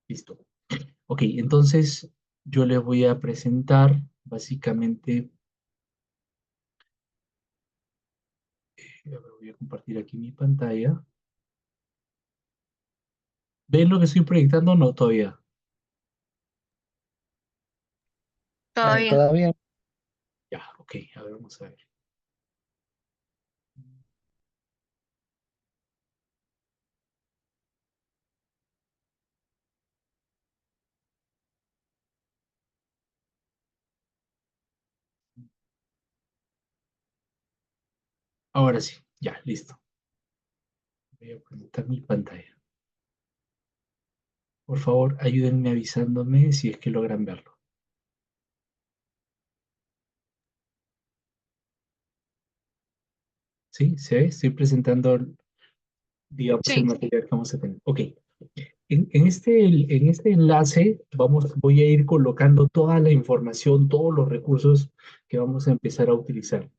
Listo. Ok, entonces yo les voy a presentar básicamente, a ver, voy a compartir aquí mi pantalla. ¿Ven lo que estoy proyectando o no todavía? Todavía. Todavía. Ya, ok, a ver, vamos a ver. Ahora sí, ya, listo. Voy a conectar mi pantalla. Por favor, ayúdenme avisándome si es que logran verlo. ¿Sí? ¿Se ve? Estoy presentando, digamos, el Sí. material que vamos a tener. Ok. En este enlace voy a ir colocando toda la información, todos los recursos que vamos a empezar a utilizar.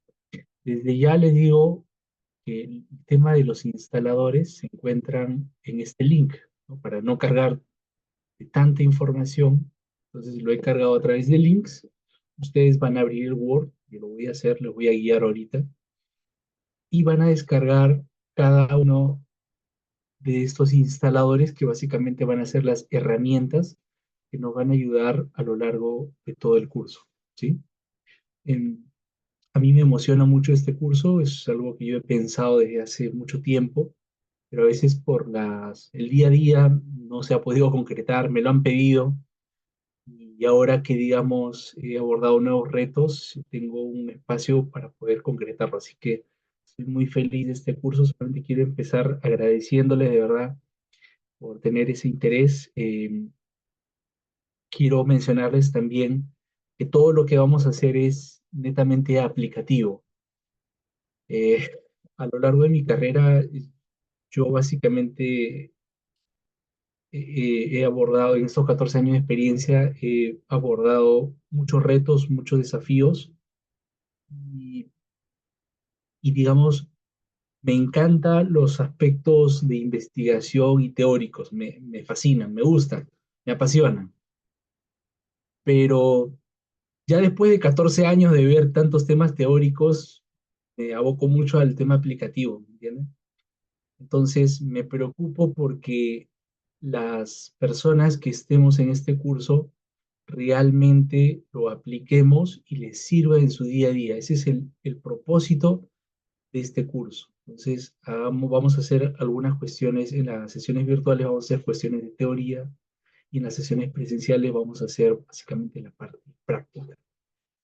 Desde ya les digo que el tema de los instaladores se encuentran en este link, ¿no? Para no cargar de tanta información. Entonces lo he cargado a través de links. Ustedes van a abrir el Word, yo lo voy a hacer, les voy a guiar ahorita, y van a descargar cada uno de estos instaladores que básicamente van a ser las herramientas que nos van a ayudar a lo largo de todo el curso, ¿sí? En- a mí me emociona mucho este curso, es algo que yo he pensado desde hace mucho tiempo, pero a veces por el día a día no se ha podido concretar, me lo han pedido, y ahora que, digamos, he abordado nuevos retos, tengo un espacio para poder concretarlo. Así que estoy muy feliz de este curso. Solamente quiero empezar agradeciéndole de verdad por tener ese interés. Quiero mencionarles también que todo lo que vamos a hacer es netamente aplicativo. Eh, a lo largo de mi carrera, yo básicamente he abordado, en estos 14 años de experiencia, he abordado muchos retos, muchos desafíos y, y digamos, me encantan los aspectos de investigación y teóricos, me fascinan, me gustan, me apasionan, pero ya después de 14 años de ver tantos temas teóricos, me aboco mucho al tema aplicativo, ¿me entiendes? Entonces me preocupo porque las personas que estemos en este curso realmente lo apliquemos y les sirva en su día a día. Ese es el propósito de este curso. Entonces, vamos a hacer algunas cuestiones en las sesiones virtuales, vamos a hacer cuestiones de teoría y en las sesiones presenciales vamos a hacer básicamente la parte práctica.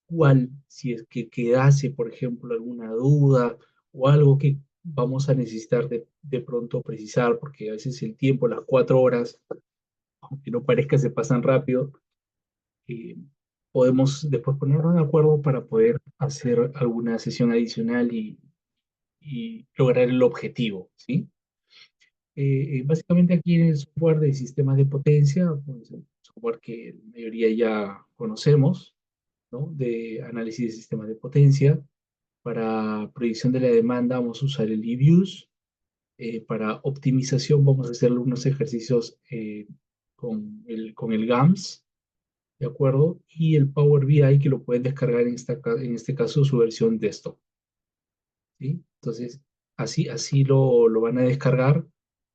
¿Cuál, si es que quedase, por ejemplo, alguna duda o algo que vamos a necesitar de pronto precisar, porque a veces el tiempo, las 4 horas, aunque no parezca, se pasan rápido, eh, podemos después ponernos de acuerdo para poder hacer alguna sesión adicional y lograr el objetivo, ¿sí? Básicamente aquí en el software de sistemas de potencia, pues, el software que la mayoría ya conocemos, ¿no? De análisis de sistemas de potencia. Para predicción de la demanda vamos a usar el eViews. Para optimización vamos a hacer algunos ejercicios con el GAMS, ¿de acuerdo? Y el Power BI que lo pueden descargar en este caso su versión desktop, ¿sí? Entonces, así lo van a descargar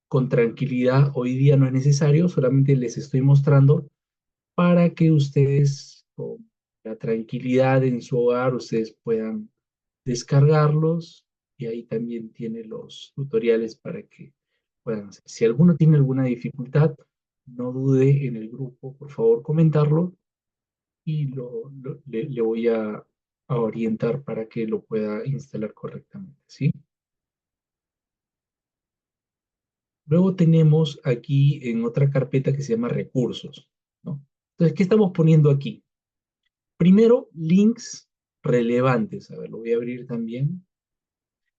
con tranquilidad. Hoy día no es necesario, solamente les estoy mostrando para que ustedes, con la tranquilidad en su hogar, ustedes puedan descargarlos y ahí también tiene los tutoriales para que puedan hacer. Si alguno tiene alguna dificultad, no dude en el grupo, por favor, comentarlo y le voy a orientar para que lo pueda instalar correctamente, ¿sí? Luego tenemos aquí en otra carpeta que se llama recursos, ¿no? Entonces, ¿qué estamos poniendo aquí? Primero, links relevantes. A ver, lo voy a abrir también.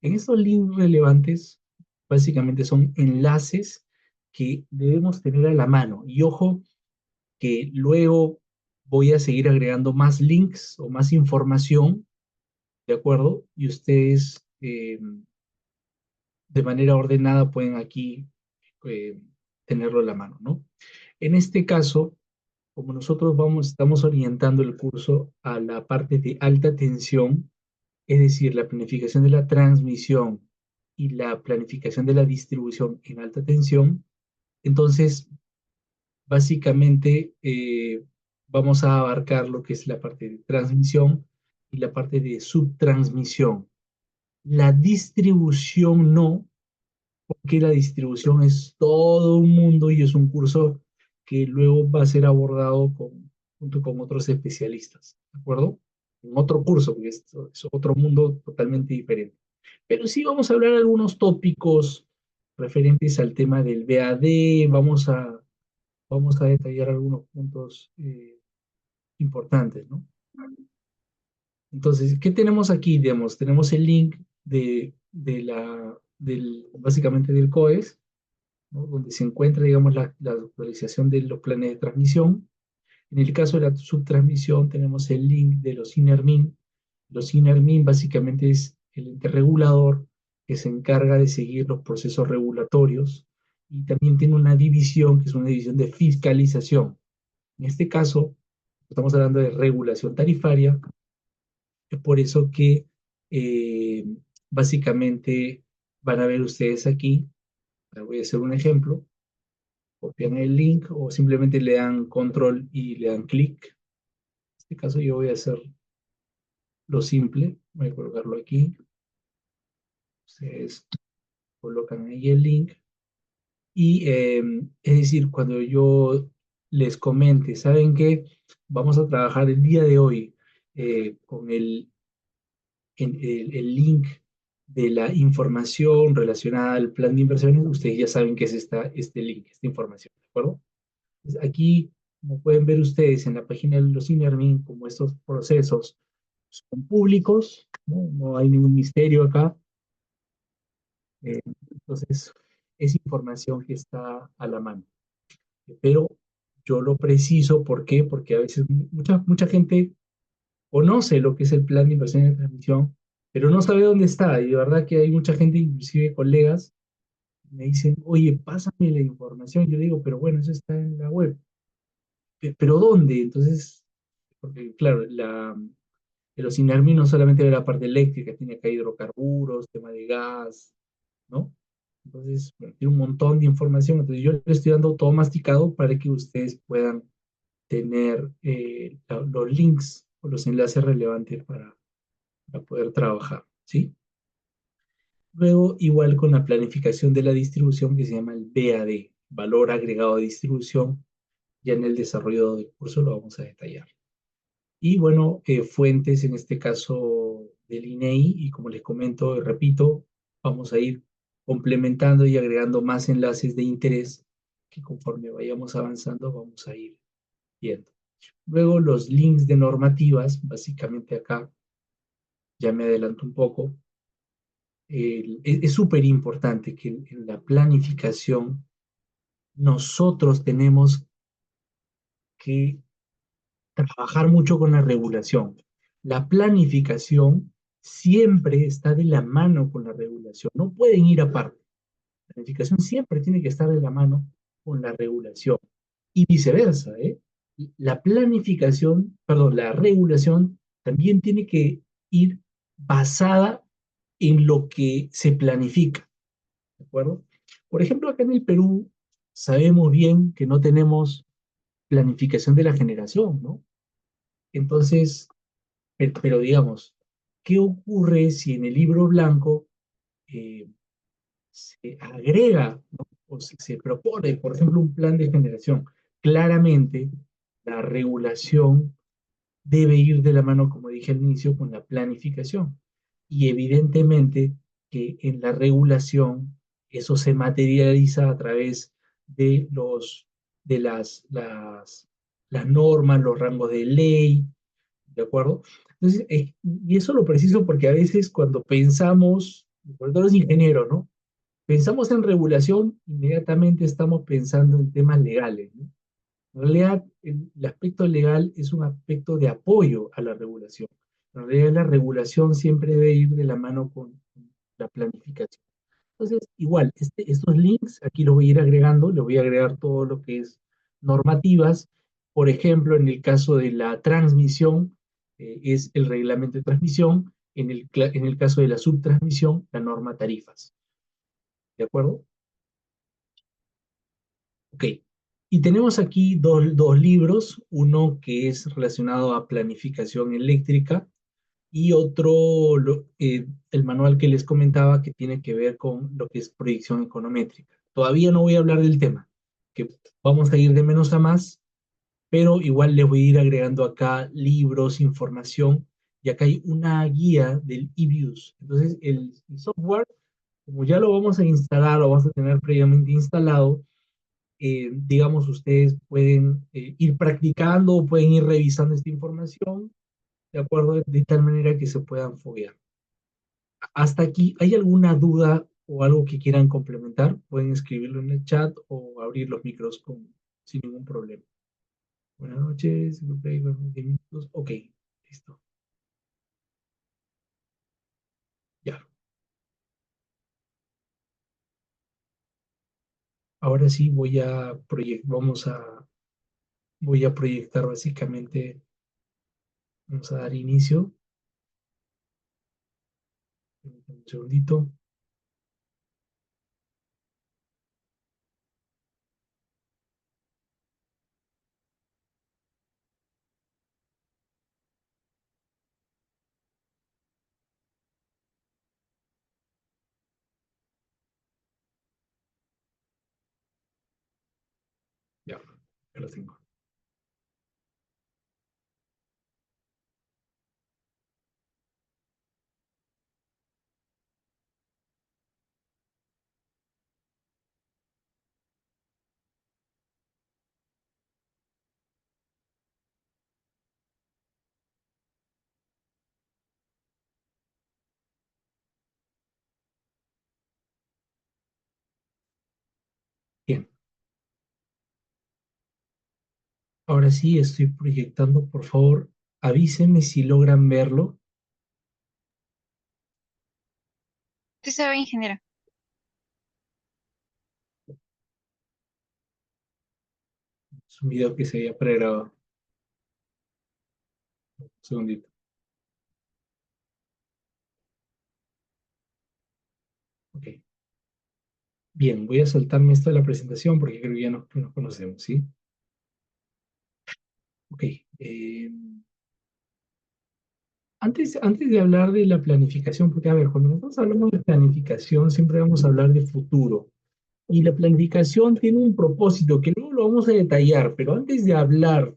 En estos links relevantes, básicamente son enlaces que debemos tener a la mano. Y ojo, que luego voy a seguir agregando más links o más información, ¿de acuerdo? Y ustedes de manera ordenada pueden aquí eh, tenerlo a la mano, ¿no? En este caso, como nosotros estamos orientando el curso a la parte de alta tensión, es decir, la planificación de la transmisión y la planificación de la distribución en alta tensión, entonces básicamente vamos a abarcar lo que es la parte de transmisión y la parte de subtransmisión. La distribución no, porque la distribución es todo un mundo y es un curso que luego va a ser abordado junto con otros especialistas, ¿de acuerdo? En otro curso, porque es otro mundo totalmente diferente. Pero sí vamos a hablar de algunos tópicos referentes al tema del BAD, vamos a detallar algunos puntos importantes, ¿no? Entonces, ¿qué tenemos aquí? Digamos, tenemos el link básicamente del COES, ¿no? Donde se encuentra, digamos, la actualización de los planes de transmisión. En el caso de la subtransmisión, tenemos el link de los INERMIN. Los INERMIN básicamente es el ente regulador que se encarga de seguir los procesos regulatorios y también tiene una división que es una división de fiscalización. En este caso, estamos hablando de regulación tarifaria, es por eso que eh, básicamente van a ver ustedes aquí, voy a hacer un ejemplo, copian el link o simplemente le dan control y le dan clic. En este caso yo voy a hacer lo simple, voy a colocarlo aquí, ustedes colocan ahí el link y es decir, cuando yo les comente, ¿saben qué? Vamos a trabajar el día de hoy con el link de la información relacionada al plan de inversiones, ustedes ya saben que es este link, esta información, ¿de acuerdo? Entonces, aquí, como pueden ver ustedes en la página de los INERMIN, como estos procesos son públicos, no, no hay ningún misterio acá, entonces es información que está a la mano. Pero yo lo preciso, ¿por qué? Porque a veces mucha gente conoce lo que es el plan de inversión de transmisión, pero no sabe dónde está. Y de verdad que hay mucha gente, inclusive colegas, me dicen, oye, pásame la información. Yo digo, pero bueno, eso está en la web. ¿Pero dónde? Entonces, porque claro, el OSINARMI no solamente ve la parte eléctrica, tiene acá hidrocarburos, tema de gas, ¿no? Entonces, bueno, tiene un montón de información. Entonces, yo le estoy dando todo masticado para que ustedes puedan tener los links o los enlaces relevantes para poder trabajar, ¿sí? Luego, igual con la planificación de la distribución que se llama el BAD, valor agregado de distribución, ya en el desarrollo del curso lo vamos a detallar. Y bueno, fuentes en este caso del INEI, y como les comento y repito, vamos a ir complementando y agregando más enlaces de interés que conforme vayamos avanzando vamos a ir viendo. Luego los links de normativas, básicamente acá, ya me adelanto un poco, es súper importante que en la planificación nosotros tenemos que trabajar mucho con la regulación. La planificación siempre está de la mano con la regulación, no pueden ir aparte. La planificación siempre tiene que estar de la mano con la regulación y viceversa, ¿eh? La planificación, perdón, la regulación también tiene que ir basada en lo que se planifica, ¿de acuerdo? Por ejemplo, acá en el Perú sabemos bien que no tenemos planificación de la generación, ¿no? Entonces, pero digamos, ¿qué ocurre si en el libro blanco eh, se agrega, ¿no? O se propone, por ejemplo, un plan de generación? Claramente, la regulación debe ir de la mano, como dije al inicio, con la planificación. Y evidentemente que en la regulación eso se materializa a través de, las normas, los rangos de ley, ¿de acuerdo? Entonces, y eso lo preciso porque a veces cuando pensamos, sobre todo los ingenieros, ¿no? Pensamos en regulación, inmediatamente estamos pensando en temas legales, ¿no? En realidad, el aspecto legal es un aspecto de apoyo a la regulación. En realidad, la regulación siempre debe ir de la mano con la planificación. Entonces, igual, estos links aquí los voy a ir agregando, le voy a agregar todo lo que es normativas. Por ejemplo, en el caso de la transmisión, es el reglamento de transmisión. En el caso de la subtransmisión, la norma tarifas. ¿De acuerdo? Ok. Y tenemos aquí dos libros, uno que es relacionado a planificación eléctrica y otro, el manual que les comentaba que tiene que ver con lo que es proyección econométrica. Todavía no voy a hablar del tema, que vamos a ir de menos a más, pero igual les voy a ir agregando acá libros, información, y acá hay una guía del eViews. Entonces, el software, como ya lo vamos a instalar, lo vamos a tener previamente instalado, digamos, ustedes pueden ir practicando o pueden ir revisando esta información, ¿de acuerdo? De tal manera que se puedan foguear. Hasta aquí, ¿hay alguna duda o algo que quieran complementar? Pueden escribirlo en el chat o abrir los micros sin ningún problema. Buenas noches, 20 minutos. Ok, listo. Ya. Ahora sí voy a proyectar básicamente, vamos a dar inicio. Un segundito. Ya, ya lo tengo. Bien, ahora sí estoy proyectando, por favor, avísenme si logran verlo. Sí se ve, ingeniero. Es un video que se había pregrabado. Un segundito. Ok. Bien, voy a saltarme esto de la presentación porque creo que ya nos conocemos, ¿sí? Ok. Antes de hablar de la planificación, porque a ver, cuando nosotros hablamos de planificación, siempre vamos a hablar de futuro. Y la planificación tiene un propósito que luego lo vamos a detallar, pero antes de hablar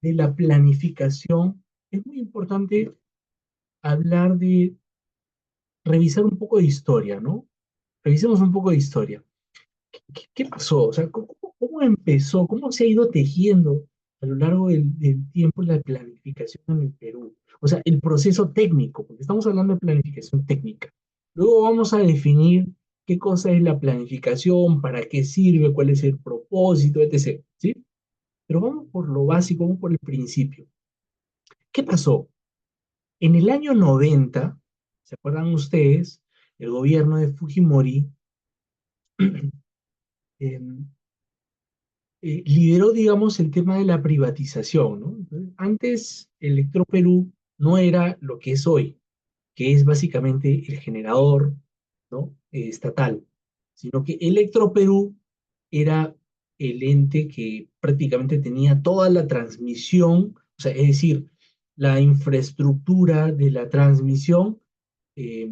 de la planificación, es muy importante hablar de revisar un poco de historia, ¿no? Revisemos un poco de historia. ¿Qué pasó? O sea, ¿cómo empezó? ¿Cómo se ha ido tejiendo a lo largo del tiempo la planificación en el Perú? O sea, el proceso técnico, porque estamos hablando de planificación técnica. Luego vamos a definir qué cosa es la planificación, para qué sirve, cuál es el propósito, etc. ¿Sí? Pero vamos por lo básico, vamos por el principio. ¿Qué pasó? En el año 90, ¿se acuerdan ustedes? El gobierno de Fujimori eh, lideró, digamos, el tema de la privatización, ¿no? Entonces, antes, Electroperú no era lo que es hoy, que es básicamente el generador, ¿no? Estatal, sino que Electroperú era el ente que prácticamente tenía toda la transmisión, o sea, es decir, la infraestructura de la transmisión, eh,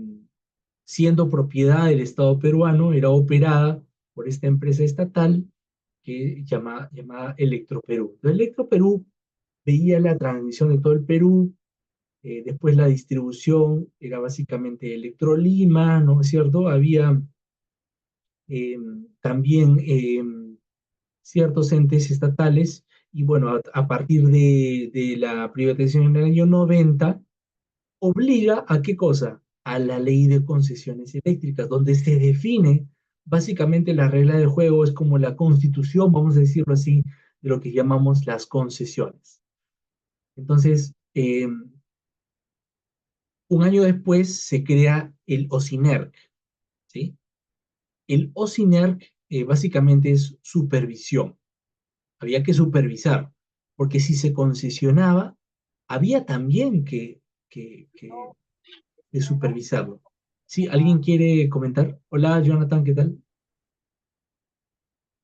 siendo propiedad del Estado peruano, era operada por esta empresa estatal llamada Electroperú. Entonces, Electroperú veía la transmisión de todo el Perú, después la distribución era básicamente Electrolima, ¿no es cierto? Había eh, también ciertos entes estatales, y bueno, a partir de la privatización en el año 90, obliga a qué cosa? A la ley de concesiones eléctricas, donde se define básicamente la regla del juego, es como la constitución, vamos a decirlo así, de lo que llamamos las concesiones. Entonces, un año después se crea el OCINERC, ¿sí? El OSINERC básicamente es supervisión. Había que supervisar, porque si se concesionaba, había también que supervisarlo. ¿Sí? ¿Alguien quiere comentar? Hola, Jonathan, ¿qué tal?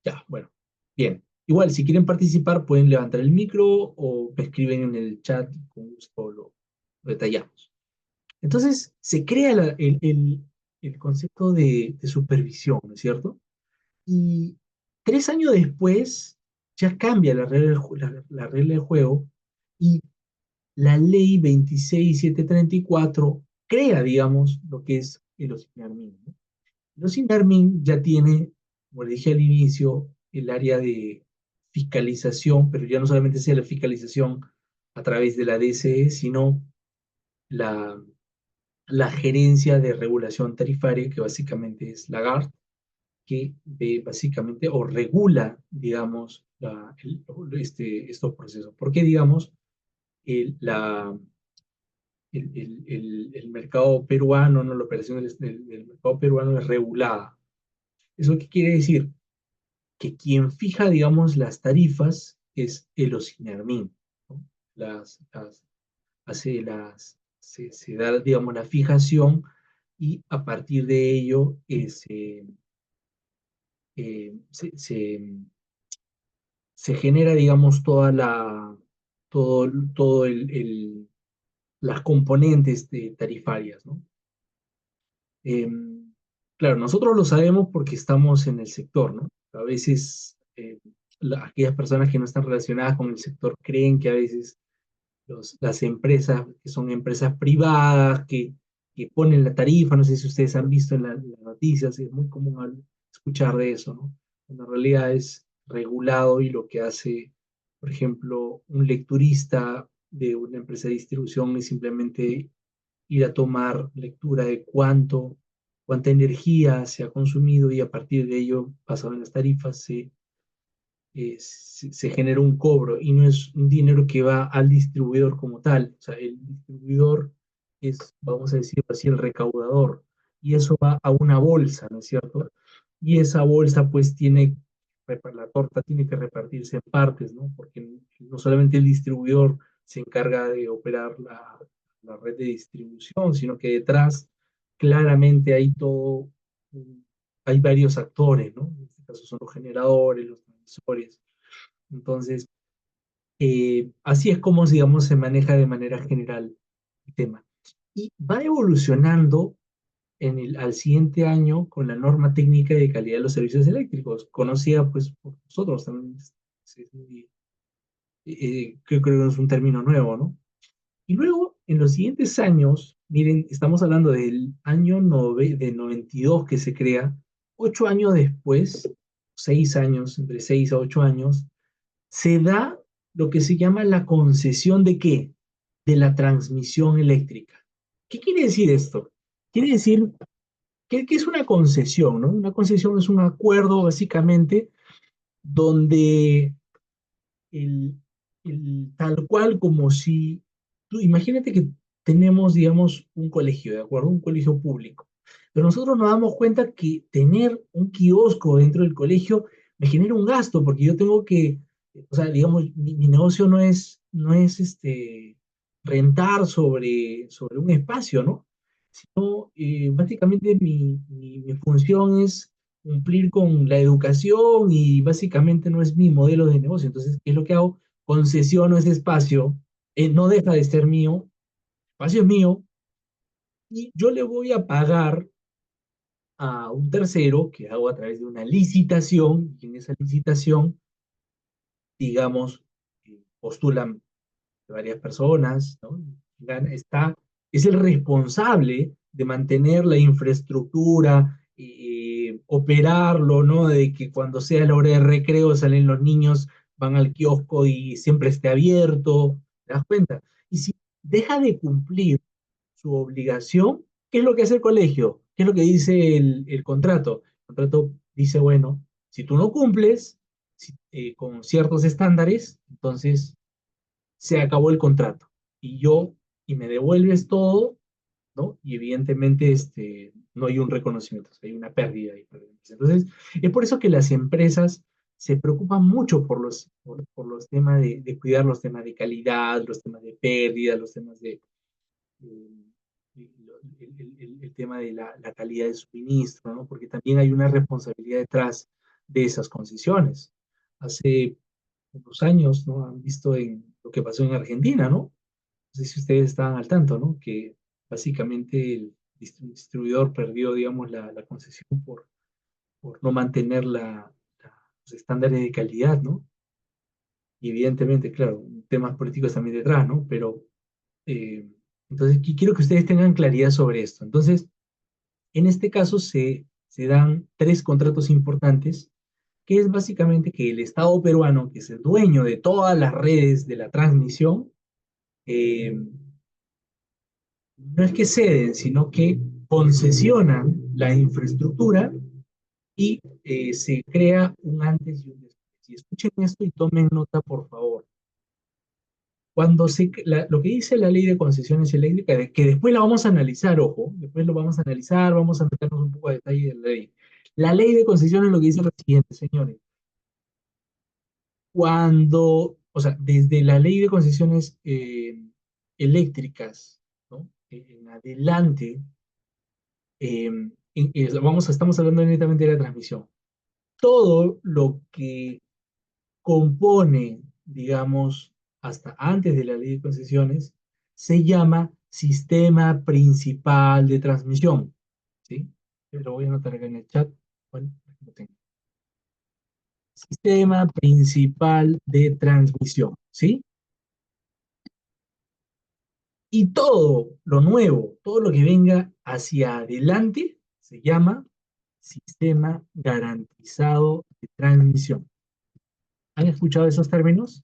Ya, bueno, bien. Igual, si quieren participar, pueden levantar el micro o me escriben en el chat y con gusto lo detallamos. Entonces, se crea el concepto de supervisión, ¿no es cierto? Y 3 años después ya cambia la regla del juego y la ley 26.734 crea, digamos, lo que es el OSINARMIN, ¿no? El OSINARMIN ya tiene, como le dije al inicio, el área de fiscalización, pero ya no solamente sea la fiscalización a través de la DCE, sino la, la gerencia de regulación tarifaria, que básicamente es la GART, que ve básicamente o regula, digamos, estos procesos. Porque, digamos, el, la, el mercado peruano, ¿no? La operación del mercado peruano es regulada. ¿Eso qué quiere decir? Que quien fija, digamos, las tarifas es el OSINARMIN, ¿no? Hace se da, digamos, la fijación y a partir de ello se genera, digamos, todo las componentes tarifarias, ¿no? Eh, claro, nosotros lo sabemos porque estamos en el sector, ¿no? A veces aquellas personas que no están relacionadas con el sector creen que a veces las empresas, que son empresas privadas, que ponen la tarifa, no sé si ustedes han visto en las noticias, es muy común escuchar de eso, ¿no? En realidad es regulado y lo que hace, por ejemplo, un lecturista de una empresa de distribución es simplemente ir a tomar lectura de cuánta energía se ha consumido y a partir de ello, basado en las tarifas, se genera un cobro y no es un dinero que va al distribuidor como tal. O sea, el distribuidor es, vamos a decirlo así, el recaudador y eso va a una bolsa, ¿no es cierto? Y esa bolsa pues la torta tiene que repartirse en partes, ¿no? Porque no solamente el distribuidor se encarga de operar la red de distribución, sino que detrás claramente hay todo, hay varios actores, ¿no? En este caso son los generadores, los transmisores. Entonces, así es como, digamos, se maneja de manera general el tema. Y va evolucionando al siguiente año con la norma técnica de calidad de los servicios eléctricos, conocida pues por nosotros también, creo que es un término nuevo, ¿no? Y luego, en los siguientes años, miren, estamos hablando del año de 92 que se crea, 8 años después, 6 años, entre 6 a 8 años, se da lo que se llama la concesión de qué? De la transmisión eléctrica. ¿Qué quiere decir esto? Quiere decir que es una concesión, ¿no? Una concesión es un acuerdo básicamente donde el, tal cual como si, tú imagínate que tenemos, digamos, un colegio, ¿de acuerdo? Un colegio público. Pero nosotros nos damos cuenta que tener un kiosco dentro del colegio me genera un gasto, porque yo tengo que, o sea, digamos, mi negocio no es rentar sobre un espacio, ¿no? Sino, básicamente mi función es cumplir con la educación y básicamente no es mi modelo de negocio. Entonces, ¿qué es lo que hago? Concesiono ese espacio, no deja de ser mío, el espacio es mío, y yo le voy a pagar a un tercero que hago a través de una licitación, y en esa licitación, digamos, postulan varias personas, ¿no? Es el responsable de mantener la infraestructura, operarlo, ¿no? De que cuando sea la hora de recreo salen los niños, van al kiosco y siempre esté abierto, ¿te das cuenta? Y si deja de cumplir su obligación, ¿qué es lo que hace el colegio? ¿Qué es lo que dice el contrato? El contrato dice, bueno, si tú no cumples con ciertos estándares, entonces se acabó el contrato y me devuelves todo ¿no? Y evidentemente no hay un reconocimiento, o sea, hay una pérdida ahí para la empresa. Entonces, es por eso que las empresas se preocupan mucho por los temas de cuidar los temas de calidad, los temas de pérdida, los temas de- el tema de la calidad de suministro, ¿no? Porque también hay una responsabilidad detrás de esas concesiones. Hace unos años, ¿no? Han visto en lo que pasó en Argentina, ¿no? No sé si ustedes estaban al tanto, ¿no? Que básicamente el distribuidor perdió, digamos, la concesión por no mantener los estándares de calidad, ¿no? Y evidentemente, claro, temas políticos también detrás, ¿no? Pero, eh, entonces, quiero que ustedes tengan claridad sobre esto. Entonces, en este caso se dan tres contratos importantes, que es básicamente que el Estado peruano, que es el dueño de todas las redes de la transmisión, eh, no es que ceden, sino que concesionan la infraestructura y se crea un antes y un después. Y escuchen esto y tomen nota, por favor. Lo que dice la ley de concesiones eléctricas, que después la vamos a analizar, ojo, después lo vamos a analizar, vamos a meternos un poco a detalle de la ley. La ley de concesiones lo que dice es lo siguiente, señores. O sea, desde la ley de concesiones eléctricas, ¿no? En adelante, estamos hablando netamente de la transmisión. Todo lo que compone, digamos, hasta antes de la ley de concesiones, se llama sistema principal de transmisión, ¿sí? Lo voy a anotar acá en el chat. Bueno, lo tengo. Sistema principal de transmisión, ¿sí? Y todo lo nuevo, todo lo que venga hacia adelante, se llama sistema garantizado de transmisión. ¿Han escuchado esos términos?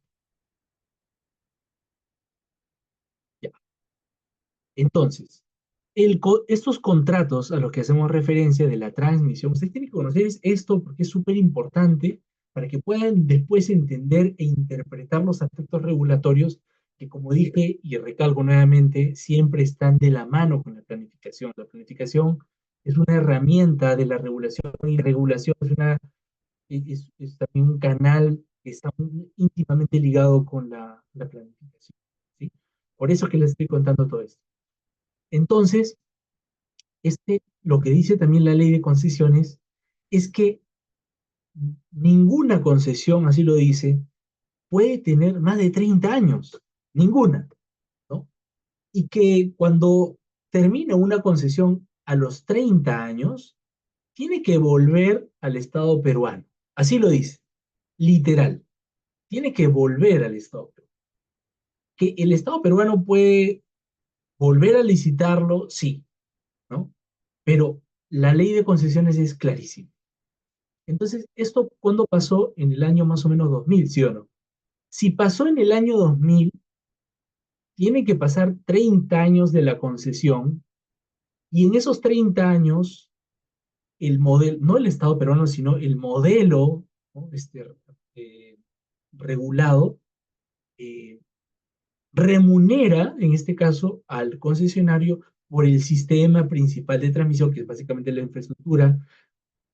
Ya. Entonces, estos contratos a los que hacemos referencia de la transmisión, ustedes tienen que conocer esto porque es súper importante para que puedan después entender e interpretar los aspectos regulatorios que, como dije y recalco nuevamente, siempre están de la mano con la planificación. La planificación es una herramienta de la regulación y la regulación es también un canal que está muy íntimamente ligado con la planificación, ¿sí? Por eso es que les estoy contando todo esto. Entonces, lo que dice también la ley de concesiones es que ninguna concesión, así lo dice, puede tener más de 30 años. Ninguna, ¿no? Y que cuando termina una concesión a los 30 años, tiene que volver al Estado peruano. Así lo dice, literal. Tiene que volver al Estado peruano. Que el Estado peruano puede volver a licitarlo, sí, ¿no? Pero la ley de concesiones es clarísima. Entonces, ¿esto cuándo pasó? En el año más o menos 2000, ¿sí o no? Si pasó en el año 2000, tiene que pasar 30 años de la concesión y en esos 30 años, el modelo, no el Estado peruano, sino el modelo, ¿no? Eh, regulado, eh, remunera, en este caso, al concesionario por el sistema principal de transmisión, que es básicamente la infraestructura,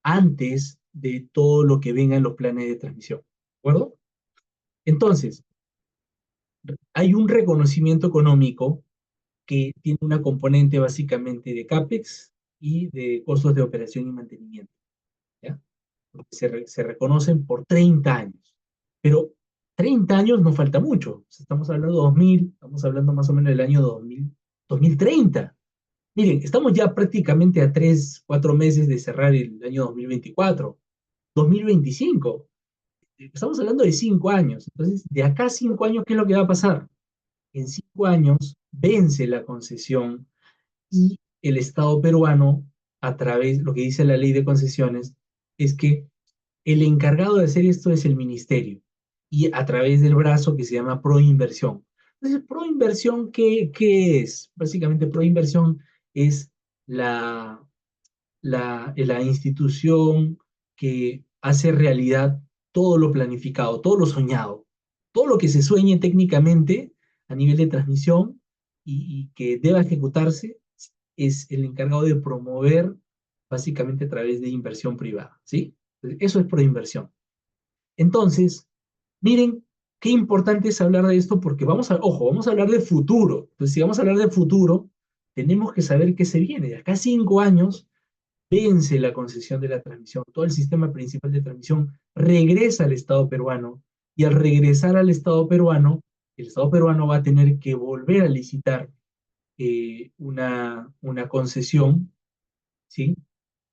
antes de todo lo que venga en los planes de transmisión. ¿De acuerdo? Entonces, hay un reconocimiento económico que tiene una componente básicamente de CAPEX y de costos de operación y mantenimiento, ¿ya? Se reconocen por 30 años. Pero 30 años no falta mucho. Estamos hablando de 2000, estamos hablando más o menos del año 2000, 2030. Miren, estamos ya prácticamente a 3, 4 meses de cerrar el año 2024, 2025. Estamos hablando de 5 años. Entonces, de acá a 5 años, ¿qué es lo que va a pasar? En 5 años vence la concesión y el Estado peruano, a través, lo que dice la ley de concesiones, es que el encargado de hacer esto es el ministerio y a través del brazo que se llama Proinversión. Entonces, Proinversión, ¿qué es? Básicamente, Proinversión es la, la institución que hace realidad todo lo planificado, todo lo soñado, todo lo que se sueñe técnicamente a nivel de transmisión y que deba ejecutarse, es el encargado de promover básicamente a través de inversión privada, ¿sí? Eso es proinversión. Entonces, miren qué importante es hablar de esto porque ojo, vamos a hablar de futuro. Entonces, si vamos a hablar de futuro, tenemos que saber qué se viene. De acá a 5 años vence la concesión de la transmisión. Todo el sistema principal de transmisión regresa al Estado peruano y al regresar al Estado peruano, el Estado peruano va a tener que volver a licitar una concesión, ¿sí?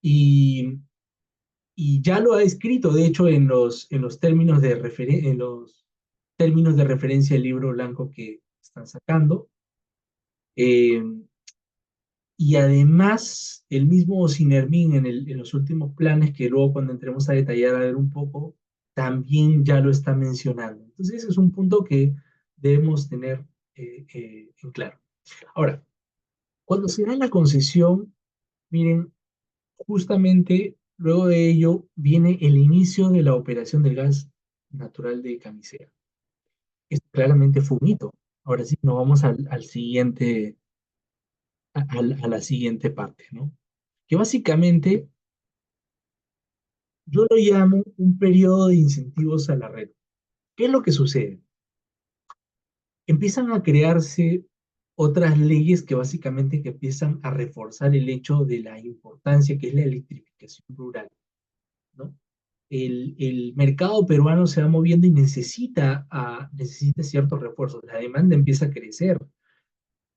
Y, y ya lo ha escrito, de hecho, en los términos de referencia del libro blanco que están sacando. Eh, y además, el mismo Sinermin en los últimos planes, que luego cuando entremos a detallar a ver un poco, también ya lo está mencionando. Entonces, ese es un punto que debemos tener en claro. Ahora, cuando se da la concesión, miren, justamente luego de ello viene el inicio de la operación del gas natural de Camisea. Esto claramente fue un hito. Ahora sí, nos vamos al siguiente, a la siguiente parte, ¿no? Que básicamente yo lo llamo un periodo de incentivos a la red. ¿Qué es lo que sucede? Empiezan a crearse otras leyes que básicamente que empiezan a reforzar el hecho de la importancia que es la electrificación rural, ¿no? El mercado peruano se va moviendo y necesita ciertos refuerzos. La demanda empieza a crecer,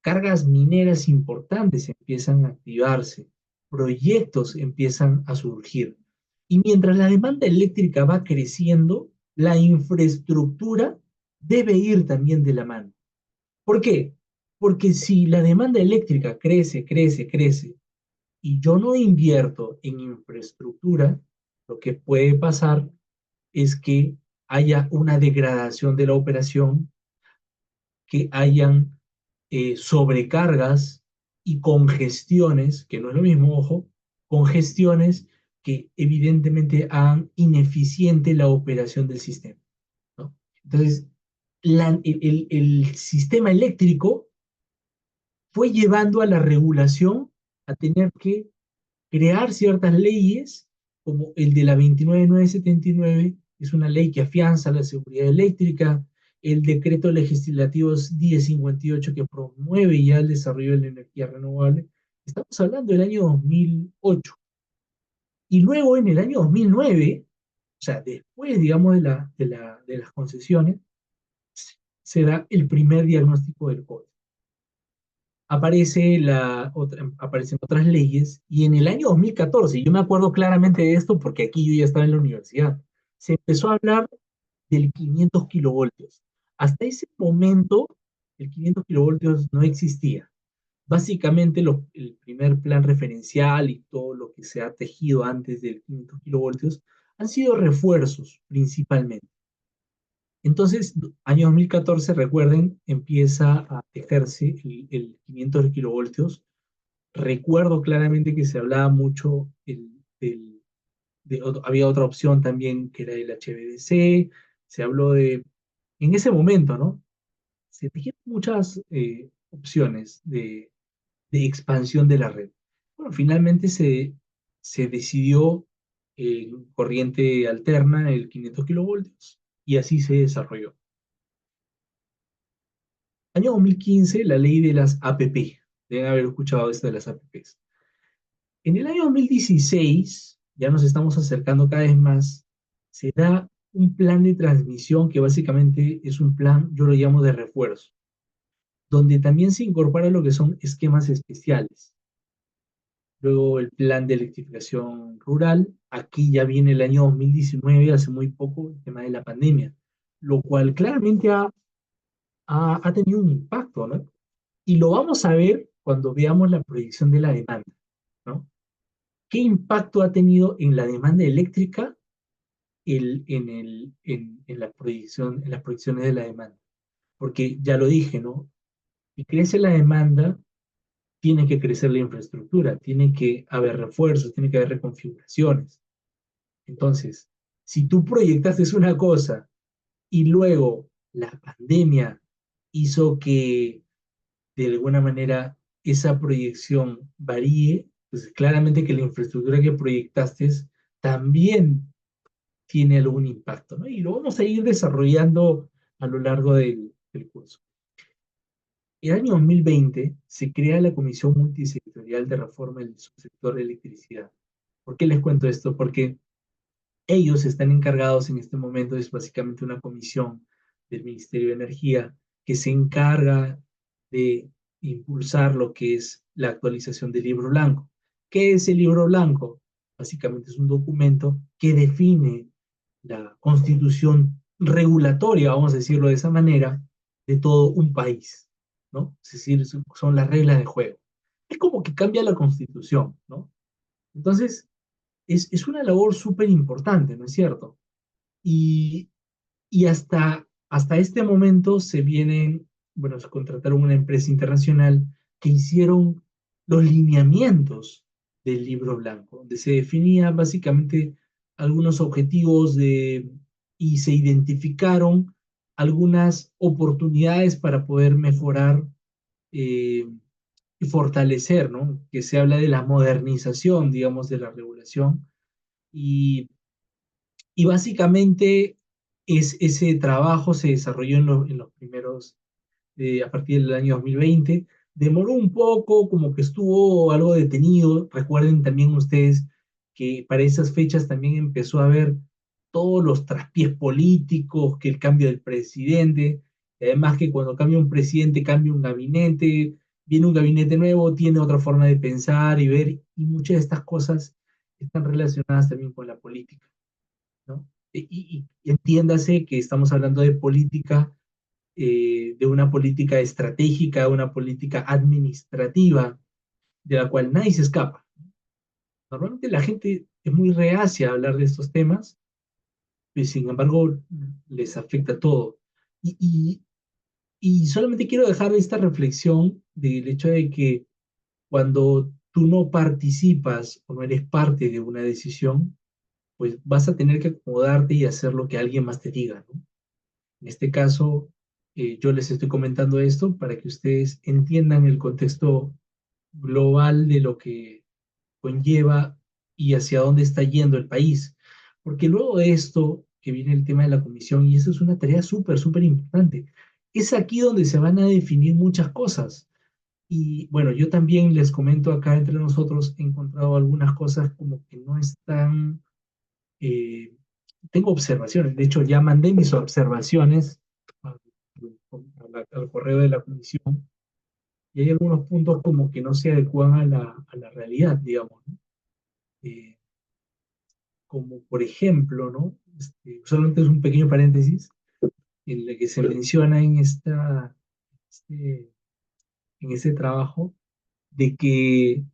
cargas mineras importantes empiezan a activarse, proyectos empiezan a surgir. Y mientras la demanda eléctrica va creciendo, la infraestructura debe ir también de la mano. ¿Por qué? Porque si la demanda eléctrica crece, crece, crece, y yo no invierto en infraestructura, lo que puede pasar es que haya una degradación de la operación, que hayan sobrecargas y congestiones, que no es lo mismo, ojo, congestiones que evidentemente hagan ineficiente la operación del sistema, ¿no? Entonces, el sistema eléctrico fue llevando a la regulación a tener que crear ciertas leyes, como el de la 29979, es una ley que afianza la seguridad eléctrica, el decreto legislativo 1058 que promueve ya el desarrollo de la energía renovable. Estamos hablando del año 2008. Y luego en el año 2009, o sea, después, digamos, de las concesiones, se da el primer diagnóstico del COVID. Aparecen otras leyes, y en el año 2014, yo me acuerdo claramente de esto porque aquí yo ya estaba en la universidad, se empezó a hablar del 500 kilovoltios. Hasta ese momento, el 500 kilovoltios no existía. Básicamente, el primer plan referencial y todo lo que se ha tejido antes del 500 kilovoltios han sido refuerzos principalmente. Entonces, año 2014, recuerden, empieza a tejerse el 500 kilovoltios. Recuerdo claramente que se hablaba mucho había otra opción también que era el HVDC, se habló en ese momento, ¿no? Se tejieron muchas opciones de expansión de la red. Bueno, finalmente se decidió corriente alterna, el 500 kilovoltios, y así se desarrolló. Año 2015, la ley de las APP. Deben haber escuchado esto de las APPs. En el año 2016, ya nos estamos acercando cada vez más, se da un plan de transmisión que básicamente es un plan, yo lo llamo de refuerzo, donde también se incorpora lo que son esquemas especiales. Luego el plan de electrificación rural, aquí ya viene el año 2019, hace muy poco, el tema de la pandemia, lo cual claramente ha tenido un impacto, ¿no? Y lo vamos a ver cuando veamos la proyección de la demanda, ¿no? ¿Qué impacto ha tenido en la demanda eléctrica en las proyecciones de la demanda? Porque ya lo dije, ¿no? Si crece la demanda, tiene que crecer la infraestructura, tiene que haber refuerzos, tiene que haber reconfiguraciones. Entonces, si tú proyectaste una cosa y luego la pandemia hizo que de alguna manera esa proyección varíe, pues claramente que la infraestructura que proyectaste también tiene algún impacto, ¿no? Y lo vamos a ir desarrollando a lo largo del curso. El año 2020 se crea la Comisión Multisectorial de Reforma del Subsector de Electricidad. ¿Por qué les cuento esto? Porque ellos están encargados en este momento, es básicamente una comisión del Ministerio de Energía que se encarga de impulsar lo que es la actualización del libro blanco. ¿Qué es el libro blanco? Básicamente es un documento que define la constitución regulatoria, vamos a decirlo de esa manera, de todo un país, ¿no? Es decir, son las reglas de juego. Es como que cambia la constitución, ¿no? Entonces, es una labor súper importante, ¿no es cierto? Y, y hasta este momento se vienen, bueno, se contrataron una empresa internacional que hicieron los lineamientos del libro blanco, donde se definía básicamente algunos objetivos y se identificaron algunas oportunidades para poder mejorar eh, y fortalecer, ¿no? Que se habla de la modernización, digamos, de la regulación. Y y básicamente ese trabajo se desarrolló en los primeros, a partir del año 2020. Demoró un poco, como que estuvo algo detenido. Recuerden también ustedes que para esas fechas también empezó a haber todos los traspiés políticos, que el cambio del presidente, y además que cuando cambia un presidente cambia un gabinete, viene un gabinete nuevo, tiene otra forma de pensar y ver, y muchas de estas cosas están relacionadas también con la política, ¿no? Y entiéndase que estamos hablando de política, de una política estratégica, una política administrativa, de la cual nadie se escapa. Normalmente la gente es muy reacia a hablar de estos temas, y sin embargo les afecta todo. Y, y, y solamente quiero dejar esta reflexión del hecho de que cuando tú no participas o no eres parte de una decisión, pues vas a tener que acomodarte y hacer lo que alguien más te diga, ¿no? En este caso, yo les estoy comentando esto para que ustedes entiendan el contexto global de lo que conlleva y hacia dónde está yendo el país. Porque luego de esto, que viene el tema de la comisión, y eso es una tarea súper, súper importante, es aquí donde se van a definir muchas cosas. Y bueno, yo también les comento acá entre nosotros, he encontrado algunas cosas como que no están, eh, tengo observaciones, de hecho ya mandé mis observaciones al, al correo de la comisión, y hay algunos puntos como que no se adecuan a la realidad, digamos, ¿no? Eh, Como por ejemplo, ¿no? Solamente es un pequeño paréntesis, en el que se menciona este, en este trabajo de que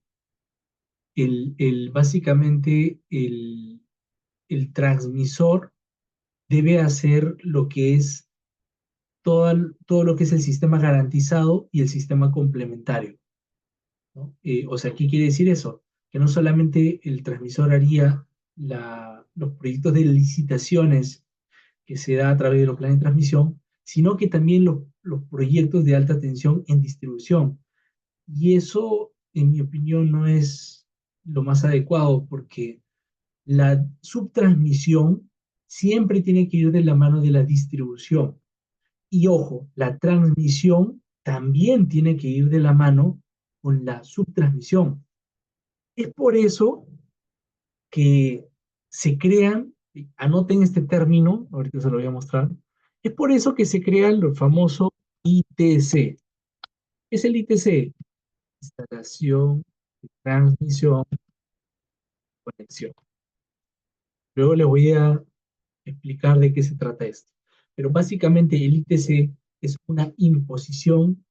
básicamente el transmisor debe hacer lo que es todo lo que es el sistema garantizado y el sistema complementario, ¿no? O sea, ¿qué quiere decir eso? Que no solamente el transmisor haría los proyectos de licitaciones que se da a través de los planes de transmisión, sino que también los proyectos de alta tensión en distribución. Y eso, en mi opinión, no es lo más adecuado porque la subtransmisión siempre tiene que ir de la mano de la distribución. Y ojo, la transmisión también tiene que ir de la mano con la subtransmisión. Es por eso que se crean, anoten este término, ahorita se lo voy a mostrar, es por eso que se crea el famoso ITC. Es el ITC, instalación, transmisión, conexión. Luego les voy a explicar de qué se trata esto. Pero básicamente el ITC es una imposición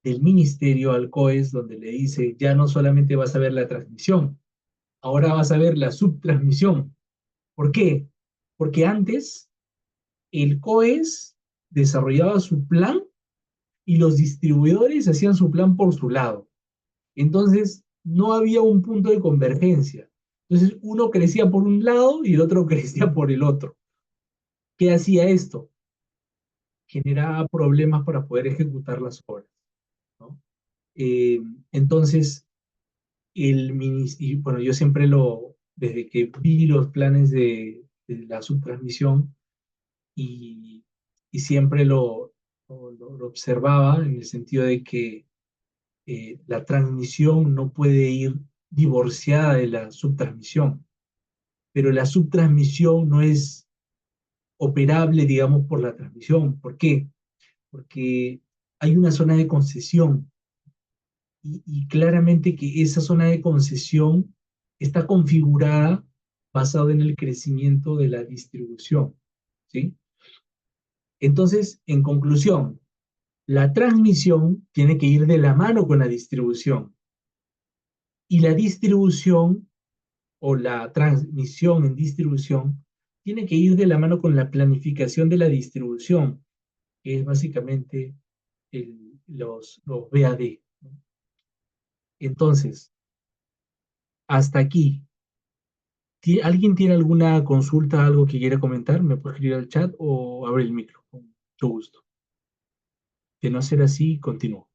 del ministerio al COES donde le dice, ya no solamente vas a ver la transmisión, ahora vas a ver la subtransmisión. ¿Por qué? Porque antes el COES desarrollaba su plan y los distribuidores hacían su plan por su lado. Entonces, no había un punto de convergencia. Entonces, uno crecía por un lado y el otro crecía por el otro. ¿Qué hacía esto? Generaba problemas para poder ejecutar las obras, ¿no? Eh, entonces, y bueno, yo siempre desde que vi los planes de la subtransmisión y, y siempre lo observaba en el sentido de que la transmisión no puede ir divorciada de la subtransmisión, pero la subtransmisión no es operable, digamos, por la transmisión. ¿Por qué? Porque hay una zona de concesión y claramente que esa zona de concesión está configurada basado en el crecimiento de la distribución, ¿sí? Entonces, en conclusión, la transmisión tiene que ir de la mano con la distribución y la distribución o la transmisión en distribución tiene que ir de la mano con la planificación de la distribución, que es básicamente los BAD. ¿No? Entonces, hasta aquí. ¿Alguien tiene alguna consulta, algo que quiera comentar? ¿Me puede escribir al chat o abre el micro? Con mucho gusto. De no ser así, continúo.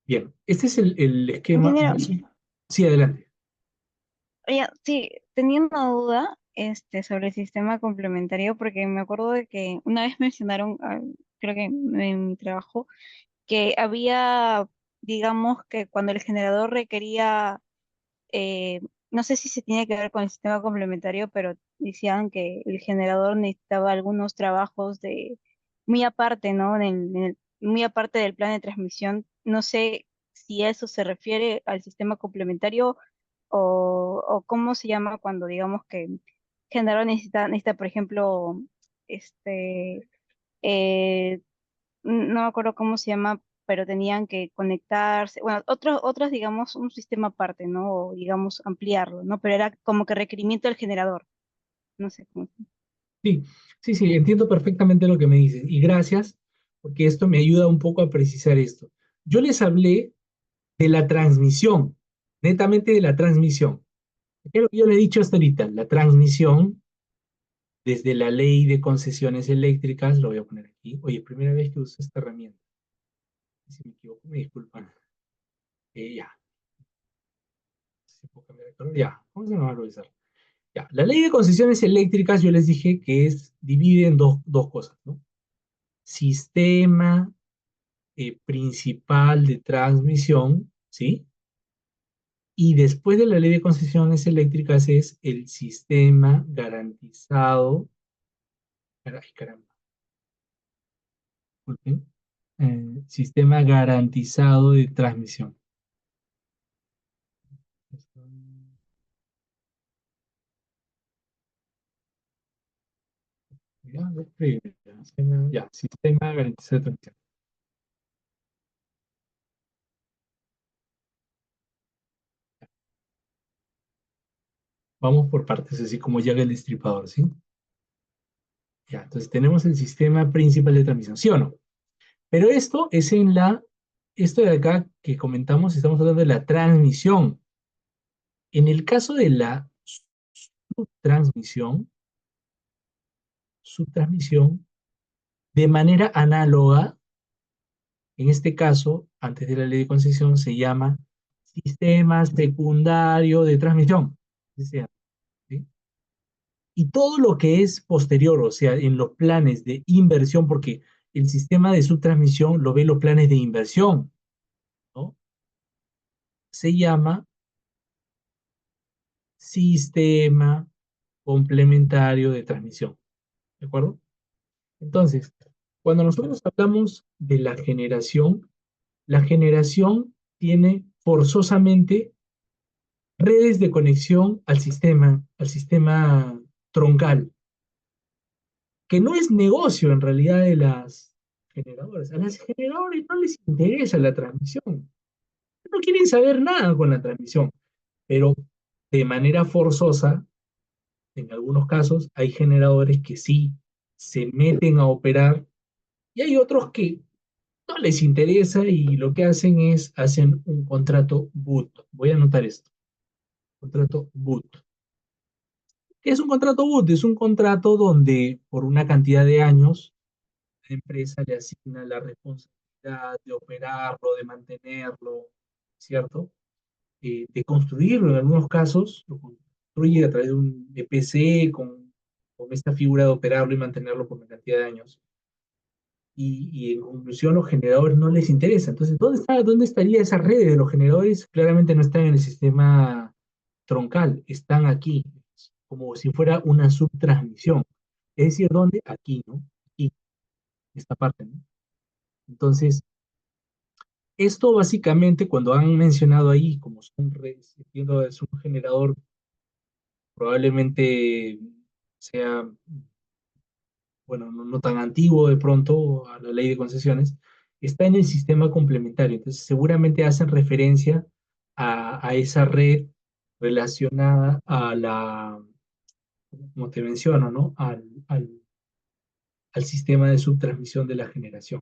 Bien, este es el esquema. Ingeniero, Sí, sí, adelante. oye, sí, tenía una duda sobre el sistema complementario porque me acuerdo de que una vez mencionaron, creo que en mi trabajo, que había, digamos, que cuando el generador requería eh, no sé si se tiene que ver con el sistema complementario, pero decían que el generador necesitaba algunos trabajos de muy aparte, ¿no? Muy aparte del plan de transmisión. No sé si eso se refiere al sistema complementario o cómo se llama cuando digamos que el generador necesita, por ejemplo, este, eh, no me acuerdo cómo se llama, pero tenían que conectarse, bueno, otros, digamos, un sistema aparte, ¿no? O, digamos, ampliarlo, ¿no? Pero era como que requerimiento del generador, no sé cómo. Sí, sí, sí, entiendo perfectamente lo que me dices. Y gracias, porque esto me ayuda un poco a precisar esto. Yo les hablé de la transmisión, netamente de la transmisión. ¿Qué es lo que yo le he dicho hasta ahorita? La transmisión, desde la ley de concesiones eléctricas, lo voy a poner aquí. Oye, primera vez que uso esta herramienta. Si me equivoco, me disculpan. Ya, si puedo cambiar de color, ya, vamos a normalizar. Ya, la ley de concesiones eléctricas, yo les dije que divide en dos cosas, ¿no? Sistema principal de transmisión, ¿sí? Y después de la ley de concesiones eléctricas es el sistema garantizado, ay, caramba, disculpen, sistema garantizado de transmisión. Ya, sistema garantizado de transmisión. Vamos por partes, así como llega el destripador, ¿sí? Ya, entonces tenemos el sistema principal de transmisión, ¿sí o no? Pero esto de acá que comentamos, estamos hablando de la transmisión. En el caso de la subtransmisión, subtransmisión, de manera análoga, en este caso, antes de la ley de concesión, se llama sistema secundario de transmisión. Así se llama, ¿sí? Y todo lo que es posterior, o sea, en los planes de inversión, porque el sistema de subtransmisión lo ve los planes de inversión, ¿no? Se llama sistema complementario de transmisión, ¿de acuerdo? Entonces, cuando nosotros hablamos de la generación tiene forzosamente redes de conexión al sistema troncal, que no es negocio en realidad de las generadoras. A las generadoras no les interesa la transmisión, no quieren saber nada con la transmisión, pero de manera forzosa, en algunos casos, hay generadores que sí se meten a operar y hay otros que no les interesa y lo que hacen es, hacen un contrato BOOT. Voy a anotar esto, contrato BOOT. ¿Qué es un contrato BOOT? Es un contrato donde por una cantidad de años la empresa le asigna la responsabilidad de operarlo, de mantenerlo, ¿cierto? De construirlo en algunos casos, lo construye a través de un EPC con esta figura de operarlo y mantenerlo por una cantidad de años. Y en conclusión, los generadores no les interesa. Entonces, ¿dónde estaría esa red de los generadores? Claramente no están en el sistema troncal, están aquí, como si fuera una subtransmisión. Es decir, ¿dónde? Aquí, ¿no? Aquí, esta parte, ¿no? Entonces, esto básicamente, cuando han mencionado ahí, como son redes, entiendo, es un generador, probablemente sea, bueno, no tan antiguo de pronto a la ley de concesiones, está en el sistema complementario. Entonces, seguramente hacen referencia a esa red relacionada a la, como te menciono, ¿no? Al sistema de subtransmisión de la generación.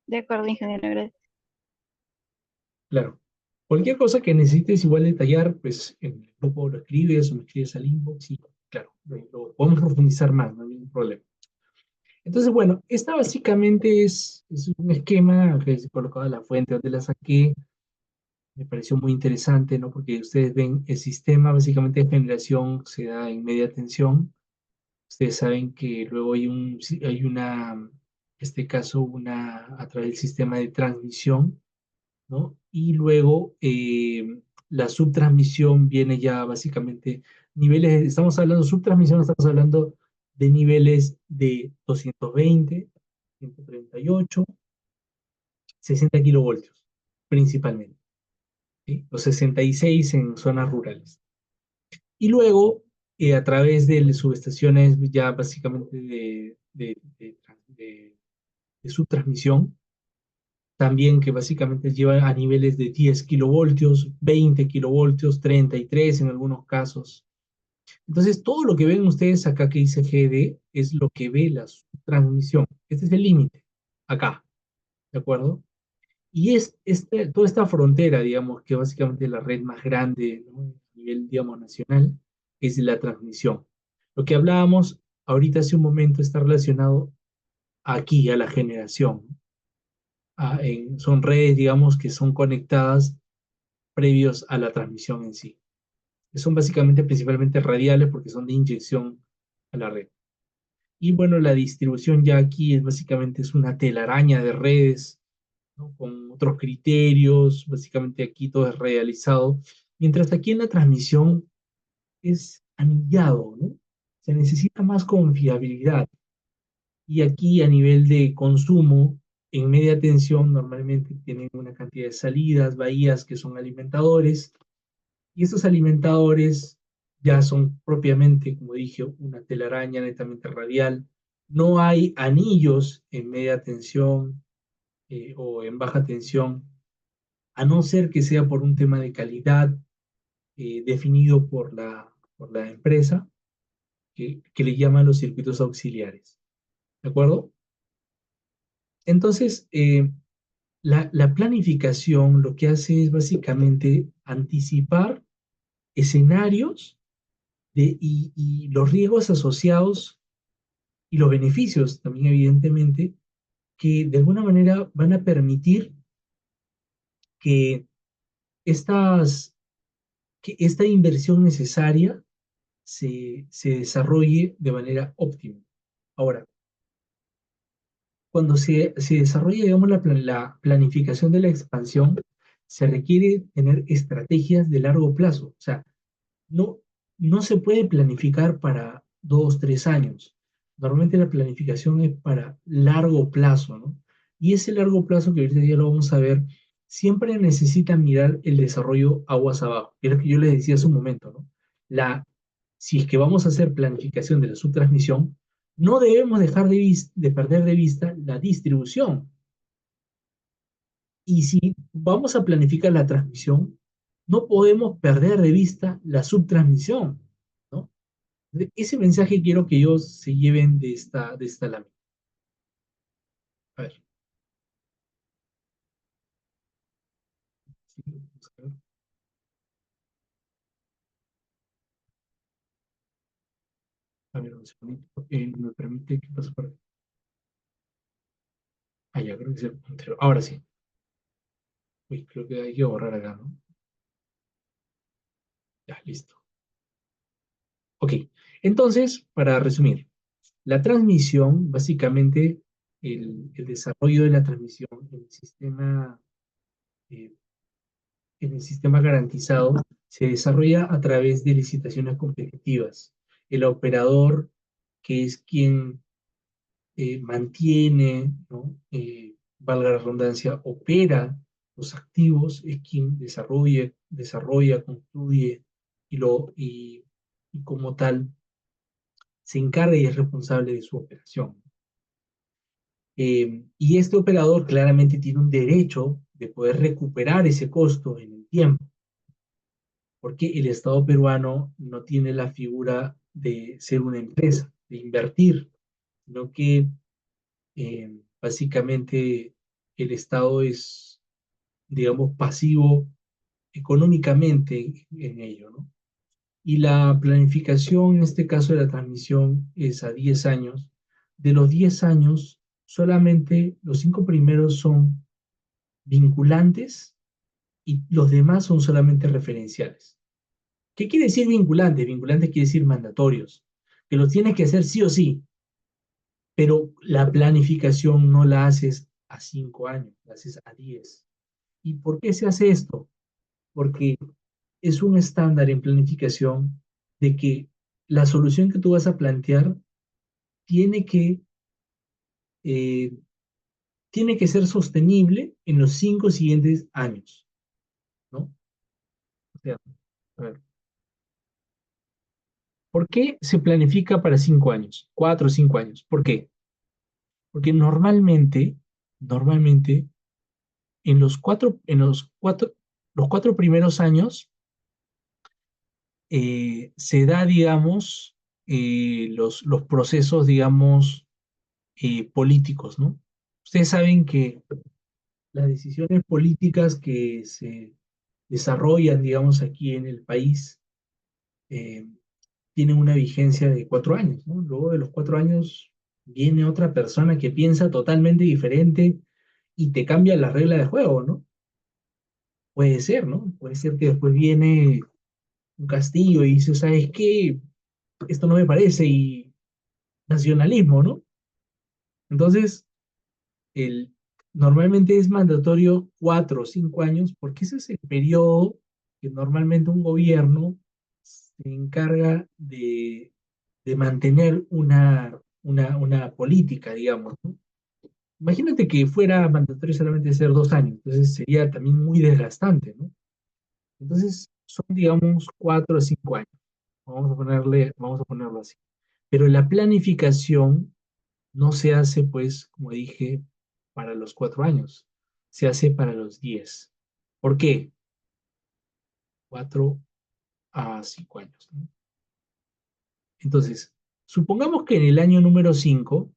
De acuerdo, ingeniero, gracias. Claro. Cualquier cosa que necesites igual detallar, pues en el grupo lo escribes o me escribes al inbox y claro, lo podemos profundizar más, no hay ningún problema. Entonces, bueno, esta básicamente es un esquema que se colocaba la fuente donde la saqué. Me pareció muy interesante, ¿no? Porque ustedes ven el sistema básicamente de generación se da en media tensión. Ustedes saben que luego hay una, en este caso, a través del sistema de transmisión, ¿no? Y luego la subtransmisión viene ya básicamente niveles, estamos hablando de subtransmisión, estamos hablando de niveles de 220, 138, 60 kilovoltios, principalmente, ¿sí? Los 66 en zonas rurales. Y luego, a través de subestaciones ya básicamente de subtransmisión, también que básicamente lleva a niveles de 10 kilovoltios, 20 kilovoltios, 33 en algunos casos. Entonces, todo lo que ven ustedes acá que dice GD es lo que ve la transmisión. Este es el límite, acá, ¿de acuerdo? Y toda esta frontera, digamos, que básicamente es la red más grande, ¿no? A nivel, digamos, nacional, es la transmisión. Lo que hablábamos ahorita hace un momento está relacionado aquí a la generación, ¿no? Son redes, digamos, que son conectadas previos a la transmisión en sí. Son básicamente principalmente radiales porque son de inyección a la red. Y bueno, la distribución ya aquí es básicamente es una telaraña de redes, ¿no? Con otros criterios, básicamente aquí todo es realizado, mientras aquí en la transmisión es anillado, ¿no? Se necesita más confiabilidad. Y aquí a nivel de consumo, en media tensión normalmente tienen una cantidad de salidas, bahías que son alimentadores, y estos alimentadores ya son propiamente, como dije, una telaraña netamente radial. No hay anillos en media tensión o en baja tensión, a no ser que sea por un tema de calidad definido por la empresa, que le llaman los circuitos auxiliares. ¿De acuerdo? Entonces, la planificación lo que hace es básicamente anticipar escenarios y los riesgos asociados y los beneficios también, evidentemente, que de alguna manera van a permitir que, estas, que esta inversión necesaria se desarrolle de manera óptima. Ahora, cuando se desarrolla, digamos, la planificación de la expansión, se requiere tener estrategias de largo plazo. O sea, no, no se puede planificar para 2, 3 años. Normalmente la planificación es para largo plazo, ¿no? Y ese largo plazo que ahorita ya lo vamos a ver, siempre necesita mirar el desarrollo aguas abajo. Y es lo que yo les decía hace un momento, ¿no? Si es que vamos a hacer planificación de la subtransmisión, no debemos dejar de perder de vista la distribución. Y si vamos a planificar la transmisión, no podemos perder de vista la subtransmisión, ¿no? Ese mensaje quiero que ellos se lleven de esta lámina. A ver. Sí, vamos a ver. un segundito. ¿Me permite que pase por aquí? Ah, ya, creo que es el puntero. Ahora sí. Uy, creo que hay que borrar acá, ¿no? Ya, listo. Ok. Entonces, para resumir, la transmisión, básicamente, el desarrollo de la transmisión eh, en el sistema garantizado se desarrolla a través de licitaciones competitivas. El operador, que es quien mantiene, ¿no? Valga la redundancia, opera los activos, es quien desarrolla, construye y como tal se encarga y es responsable de su operación. Y este operador claramente tiene un derecho de poder recuperar ese costo en el tiempo, porque el Estado peruano no tiene la figura de ser una empresa, de invertir, sino que básicamente el Estado es, digamos, pasivo económicamente en ello, ¿no? Y la planificación, en este caso de la transmisión, es a 10 años. De los 10 años, solamente los 5 primeros son vinculantes y los demás son solamente referenciales. ¿Qué quiere decir vinculantes? Vinculantes quiere decir mandatorios, que los tienes que hacer sí o sí, pero la planificación no la haces a 5 años, la haces a 10. ¿Y por qué se hace esto? Porque es un estándar en planificación de que la solución que tú vas a plantear tiene que, eh, tiene que ser sostenible en los 5 siguientes años, ¿no? O sea, a ver, ¿por qué se planifica para 5 años? 4 o 5 años. ¿Por qué? Porque normalmente, los 4 primeros años se da, digamos, los procesos, digamos, políticos, ¿no? Ustedes saben que las decisiones políticas que se desarrollan, digamos, aquí en el país, eh, tienen una vigencia de 4 años, ¿no? Luego de los 4 años viene otra persona que piensa totalmente diferente y te cambia la regla de juego, ¿no? Puede ser, ¿no? Puede ser que después viene un Castillo y dice, ¿sabes qué? Esto no me parece y nacionalismo, ¿no? Entonces, el, normalmente es mandatorio 4 o 5 años porque ese es el periodo que normalmente un gobierno se encarga de mantener una política, digamos, ¿no? Imagínate que fuera mandatorio solamente ser 2 años, entonces sería también muy desgastante, ¿no? Entonces son, digamos, 4 o 5 años. Vamos a ponerlo así. Pero la planificación no se hace, pues, como dije, para los 4 años, se hace para los 10. ¿Por qué? 4 a 5 años, ¿no? Entonces, supongamos que en el año número 5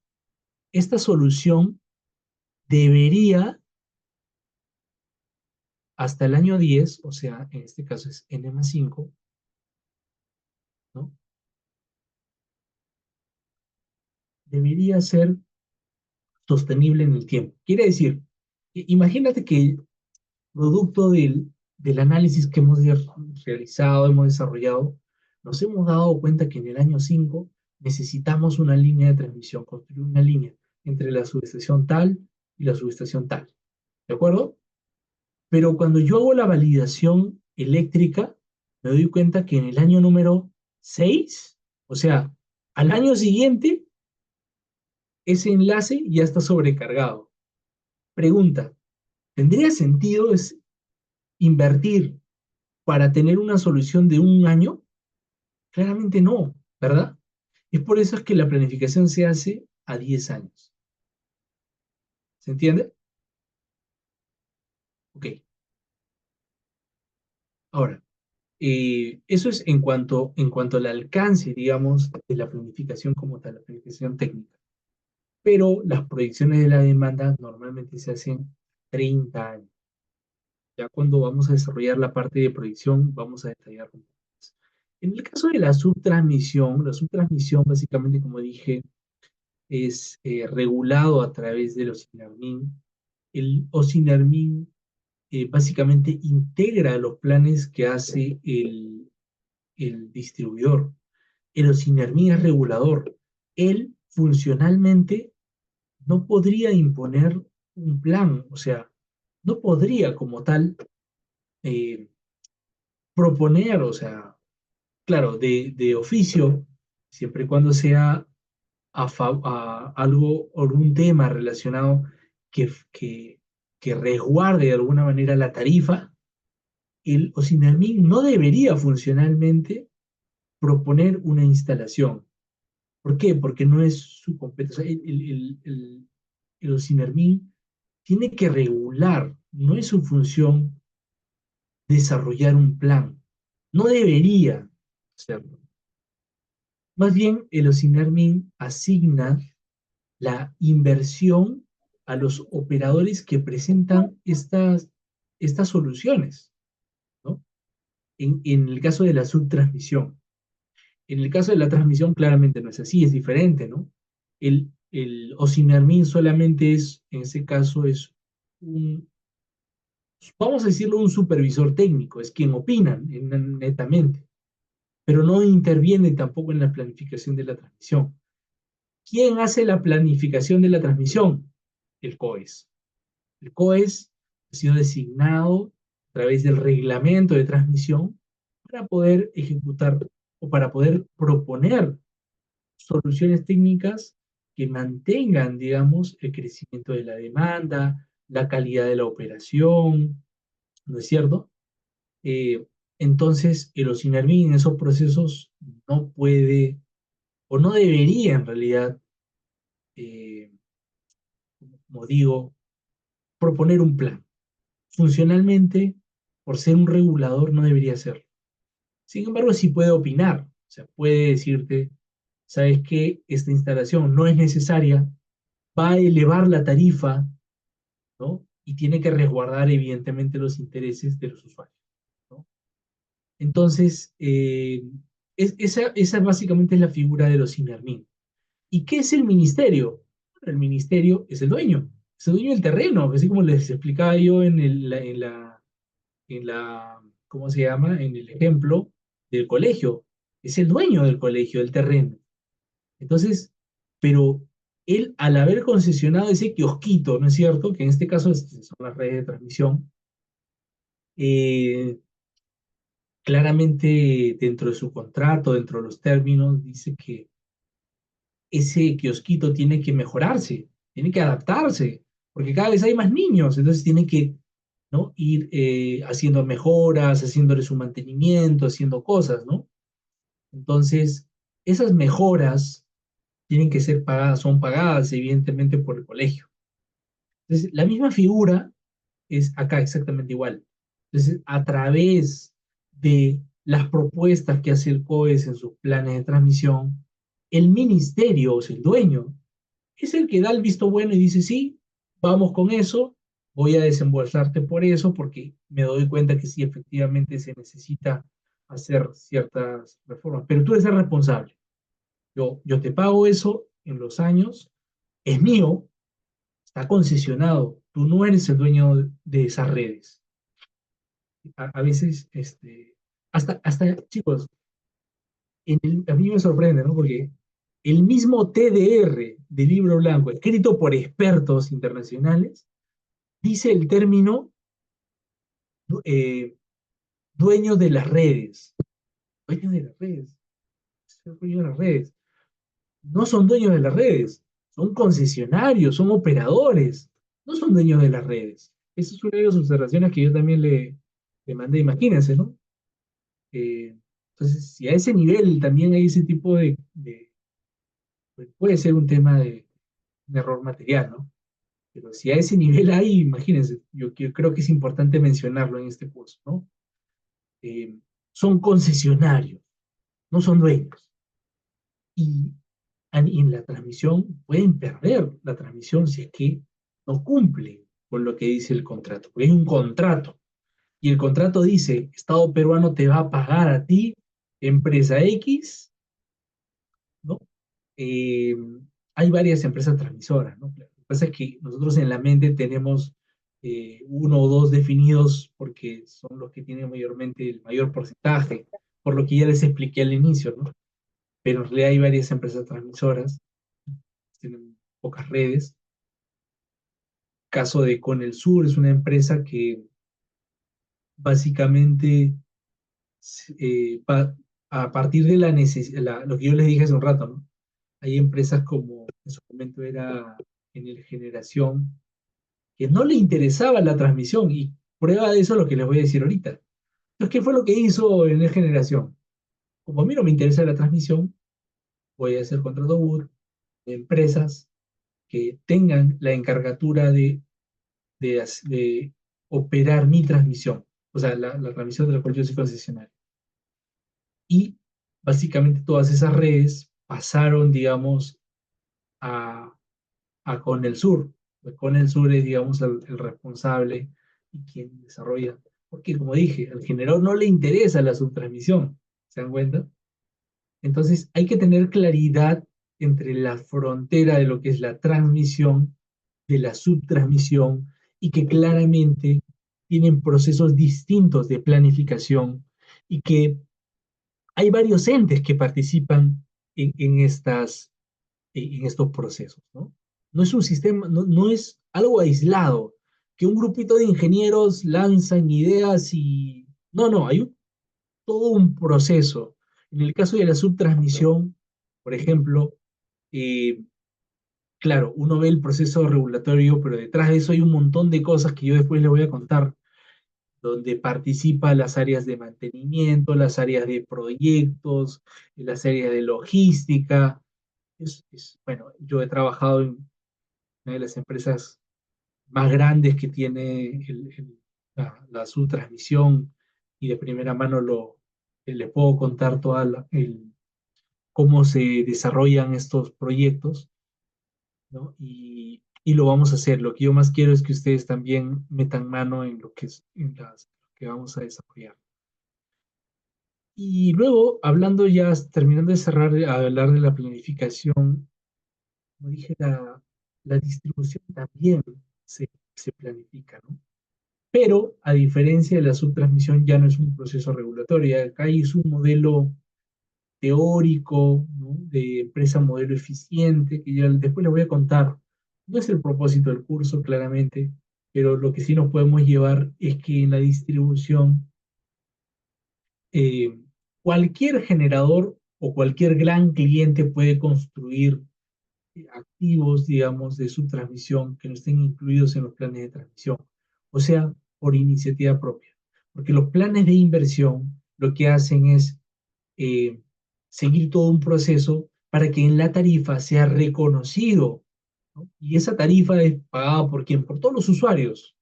esta solución debería, hasta el año 10, o sea, en este caso es n más 5, ¿no? Debería ser sostenible en el tiempo. Quiere decir, imagínate que producto del análisis que hemos realizado, hemos desarrollado, nos hemos dado cuenta que en el año 5 necesitamos una línea de transmisión, construir una línea entre la subestación tal y la subestación tal. ¿De acuerdo? Pero cuando yo hago la validación eléctrica, me doy cuenta que en el año número 6, o sea, al año siguiente, ese enlace ya está sobrecargado. Pregunta, ¿tendría sentido invertir para tener una solución de un año? Claramente no, ¿verdad? Es por eso es que la planificación se hace a 10 años. ¿Se entiende? Ok. Ahora, eso es en cuanto al alcance, digamos, de la planificación como tal, la planificación técnica. Pero las proyecciones de la demanda normalmente se hacen 30 años. Ya cuando vamos a desarrollar la parte de proyección, vamos a detallar un poco más. En el caso de la subtransmisión básicamente, como dije, es regulado a través del osinermin. El osinermin básicamente integra los planes que hace el distribuidor. El osinermin es regulador. Él funcionalmente no podría imponer un plan, o sea, no podría como tal eh, proponer, o sea, claro, de oficio, siempre y cuando sea algo o algún tema relacionado que, que, que resguarde de alguna manera la tarifa, el Osinermin no debería funcionalmente proponer una instalación. ¿Por qué? Porque no es su competencia. El Osinermin tiene que regular, no es su función desarrollar un plan. No debería hacerlo. Más bien, el Osinermin asigna la inversión a los operadores que presentan estas soluciones, ¿no? En el caso de la subtransmisión. En el caso de la transmisión, claramente no es así, es diferente, ¿no? El Osimermin solamente es, en ese caso, es un, vamos a decirlo, un supervisor técnico, es quien opina netamente, pero no interviene tampoco en la planificación de la transmisión. ¿Quién hace la planificación de la transmisión? El COES. El COES ha sido designado a través del reglamento de transmisión para poder ejecutar o para poder proponer soluciones técnicas que mantengan, digamos, el crecimiento de la demanda, la calidad de la operación, ¿no es cierto? Eh, entonces, el Osinermin en esos procesos no puede o no debería en realidad, eh, como digo, proponer un plan. Funcionalmente, por ser un regulador, no debería ser. Sin embargo, sí puede opinar, o sea, puede decirte, sabes que esta instalación no es necesaria, va a elevar la tarifa, ¿no? Y tiene que resguardar evidentemente los intereses de los usuarios, ¿no? Entonces, esa básicamente es la figura de los INERMIN. ¿Y qué es el ministerio? El ministerio es el dueño del terreno, así como les explicaba yo en la, ¿cómo se llama? En el ejemplo del colegio. Es el dueño del colegio, del terreno. Entonces, pero él, al haber concesionado ese kiosquito, ¿no es cierto? Que en este caso son las redes de transmisión, eh, claramente dentro de su contrato, dentro de los términos, dice que ese kiosquito tiene que mejorarse, tiene que adaptarse, porque cada vez hay más niños, entonces tiene que, ¿no? Ir haciendo mejoras, haciéndole su mantenimiento, haciendo cosas, ¿no? Entonces, esas mejoras tienen que ser pagadas, son pagadas evidentemente por el colegio. Entonces, la misma figura es acá exactamente igual. Entonces, a través de las propuestas que hace el COES en sus planes de transmisión, el ministerio, o sea, el dueño, es el que da el visto bueno y dice, sí, vamos con eso, voy a desembolsarte por eso, porque me doy cuenta que sí, efectivamente se necesita hacer ciertas reformas, pero tú eres el responsable. Yo te pago eso en los años, es mío, está concesionado, tú no eres el dueño de esas redes. A veces, hasta, chicos, a mí me sorprende, ¿no? Porque el mismo TDR del libro blanco, escrito por expertos internacionales, dice el término eh, dueño de las redes. Dueño de las redes. Dueño de las redes. No son dueños de las redes, son concesionarios, son operadores, no son dueños de las redes. Esa es una de las observaciones que yo también le mandé, imagínense, ¿no? Entonces, si a ese nivel también hay ese tipo pues puede ser un tema de un error material, ¿no? Pero si a ese nivel hay, imagínense, yo creo que es importante mencionarlo en este curso, ¿no? Eh, Son concesionarios, no son dueños. Y en la transmisión pueden perder la transmisión si es que no cumplen con lo que dice el contrato. Porque hay un contrato y el contrato dice, Estado peruano te va a pagar a ti empresa X, ¿no? Eh, Hay varias empresas transmisoras, ¿no? Lo que pasa es que nosotros en la mente tenemos uno o dos definidos porque son los que tienen mayormente el mayor porcentaje, por lo que ya les expliqué al inicio, ¿no? Pero en realidad hay varias empresas transmisoras, tienen pocas redes. Caso de Conel Sur es una empresa que básicamente a partir de la necesidad, lo que yo les dije hace un rato, ¿no? Hay empresas como en su momento era Enel Generación, que no le interesaba la transmisión, y prueba de eso es lo que les voy a decir ahorita. Entonces, ¿qué fue lo que hizo Enel Generación? Como a mí no me interesa la transmisión, voy a hacer contrato BUR de empresas que tengan la encargatura de operar mi transmisión, o sea, la transmisión de la cual yo soy concesionario. Y básicamente todas esas redes pasaron, digamos, a, a Conel Sur. Conel Sur es, digamos, el responsable y quien desarrolla. Porque, como dije, al generador no le interesa la subtransmisión. ¿Se dan cuenta? Entonces, hay que tener claridad entre la frontera de lo que es la transmisión, de la subtransmisión, y que claramente tienen procesos distintos de planificación y que hay varios entes que participan en estos procesos, ¿no? No es un sistema, no es algo aislado, que un grupito de ingenieros lanzan ideas y... No, no, hay todo un proceso. En el caso de la subtransmisión, por ejemplo, eh, claro, uno ve el proceso regulatorio, pero detrás de eso hay un montón de cosas que yo después les voy a contar, donde participan las áreas de mantenimiento, las áreas de proyectos, las áreas de logística. Bueno, yo he trabajado en una de las empresas más grandes que tiene la subtransmisión, y de primera mano le puedo contar cómo se desarrollan estos proyectos, ¿no? Y lo vamos a hacer. Lo que yo más quiero es que ustedes también metan mano en lo que es en lo que vamos a desarrollar. Y luego, hablando ya, terminando de cerrar, a hablar de la planificación, como dije, la distribución también se planifica, ¿no? Pero a diferencia de la subtransmisión, ya no es un proceso regulatorio. Acá es un modelo teórico, ¿no? De empresa modelo eficiente, que ya después les voy a contar. No es el propósito del curso, claramente, pero lo que sí nos podemos llevar es que en la distribución, eh, cualquier generador o cualquier gran cliente puede construir activos, digamos, de subtransmisión que no estén incluidos en los planes de transmisión, o sea, por iniciativa propia. Porque los planes de inversión lo que hacen es eh, seguir todo un proceso para que en la tarifa sea reconocido, ¿no? Y esa tarifa es pagada por quién, por todos los usuarios,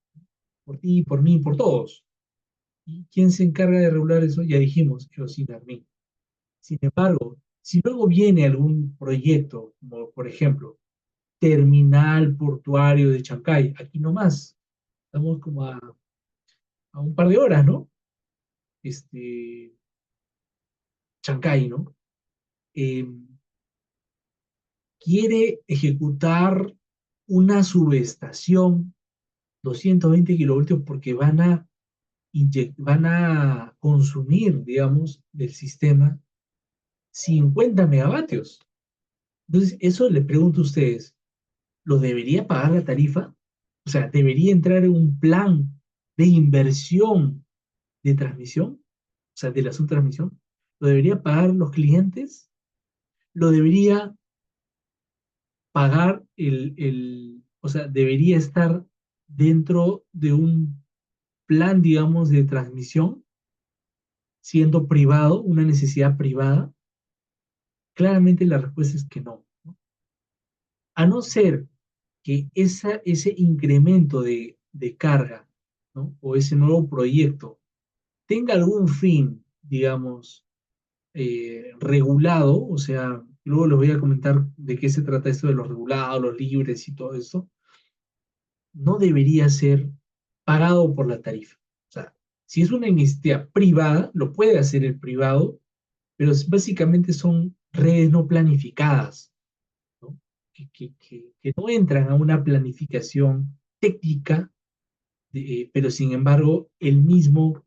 por ti, por mí, por todos. ¿Y quién se encarga de regular eso? Ya dijimos, Geosinarmí. Sin embargo, si luego viene algún proyecto, como por ejemplo terminal portuario de Chancay, aquí nomás, estamos como a un par de horas, ¿no? Este, Chancay, ¿no? Eh, Quiere ejecutar una subestación 220 kilovoltios porque van a consumir, digamos, del sistema 50 megavatios. Entonces, eso le pregunto a ustedes, ¿lo debería pagar la tarifa? O sea, ¿debería entrar en un plan de inversión de transmisión? O sea, de la subtransmisión. ¿Lo debería pagar los clientes? ¿Lo debería pagar o sea, debería estar dentro de un plan, digamos, de transmisión, siendo privado, una necesidad privada? Claramente la respuesta es que no, ¿no? A no ser que ese incremento de carga, ¿no? O ese nuevo proyecto tenga algún fin, digamos, regulado, o sea, luego les voy a comentar de qué se trata esto de los regulados, los libres y todo esto, no debería ser pagado por la tarifa. O sea, si es una iniciativa privada, lo puede hacer el privado, pero básicamente son redes no planificadas, ¿no? Que no entran a una planificación técnica, pero sin embargo, el mismo,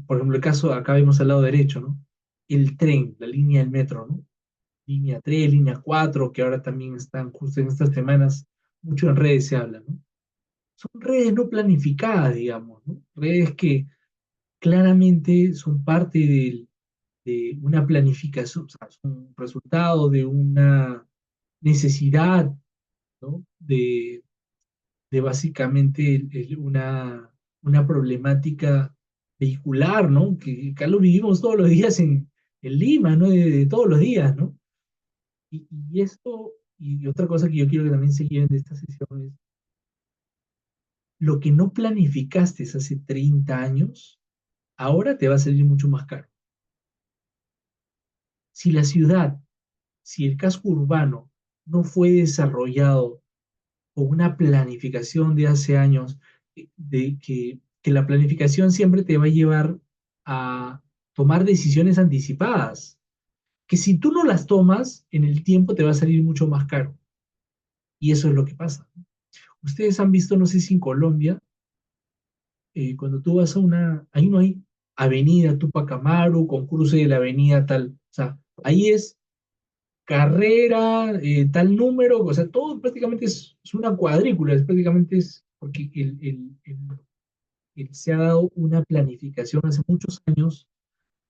por ejemplo, el caso, acá vemos al lado derecho, ¿no? El tren, la línea del metro, ¿no? Línea 3, línea 4, que ahora también están justo en estas semanas, mucho en redes se habla, ¿no? Son redes no planificadas, digamos, ¿no? Redes que claramente son parte de una planificación, o sea, son resultado de una necesidad, ¿no? De básicamente una problemática vehicular, ¿no? Que acá lo vivimos todos los días en Lima, ¿no? De todos los días, ¿no? Y esto, y otra cosa que yo quiero que también se lleven de esta sesión es, lo que no planificaste hace 30 años, ahora te va a salir mucho más caro. Si la ciudad, si el casco urbano no fue desarrollado con una planificación de hace años, de que la planificación siempre te va a llevar a tomar decisiones anticipadas, que si tú no las tomas, en el tiempo te va a salir mucho más caro. Y eso es lo que pasa. Ustedes han visto, no sé si en Colombia, cuando tú vas a ahí no hay avenida Tupac Amaru con cruce de la avenida tal, o sea, ahí es carrera, tal número, o sea, todo prácticamente es una cuadrícula, prácticamente es porque se ha dado una planificación hace muchos años,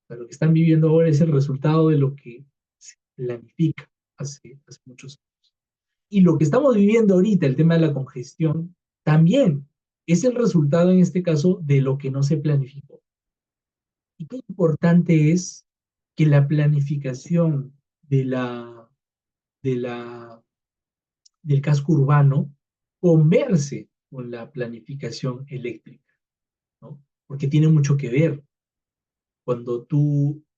o sea, lo que están viviendo ahora es el resultado de lo que se planifica hace muchos años. Y lo que estamos viviendo ahorita, el tema de la congestión, también es el resultado en este caso de lo que no se planificó. Y qué importante es que la planificación de de la, del casco urbano converse con la planificación eléctrica, ¿no? Porque tiene mucho que ver. Cuando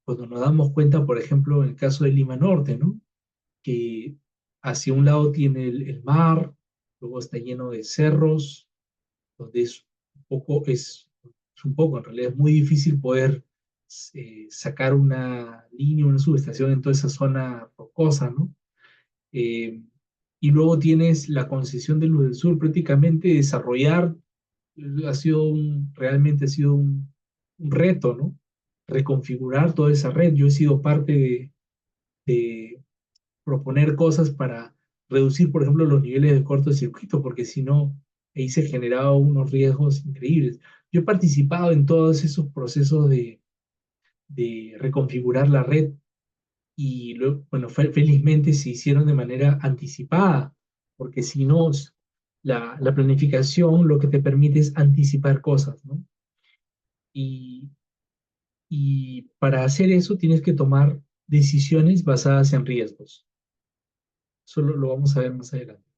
nos damos cuenta, por ejemplo, en el caso de Lima Norte, ¿no? Que hacia un lado tiene el mar, luego está lleno de cerros, donde es un poco, en realidad es muy difícil poder sacar una línea, una subestación en toda esa zona rocosa, ¿no? Eh, y luego tienes la concesión de Luz del Sur, prácticamente desarrollar realmente ha sido un reto, ¿no? Reconfigurar toda esa red. Yo he sido parte de proponer cosas para reducir, por ejemplo, los niveles de cortocircuito, porque si no, ahí se generaban unos riesgos increíbles. Yo he participado en todos esos procesos de reconfigurar la red y, bueno, felizmente se hicieron de manera anticipada, porque si no, la planificación lo que te permite es anticipar cosas, ¿no? Y, y para hacer eso tienes que tomar decisiones basadas en riesgos. Eso lo vamos a ver más adelante.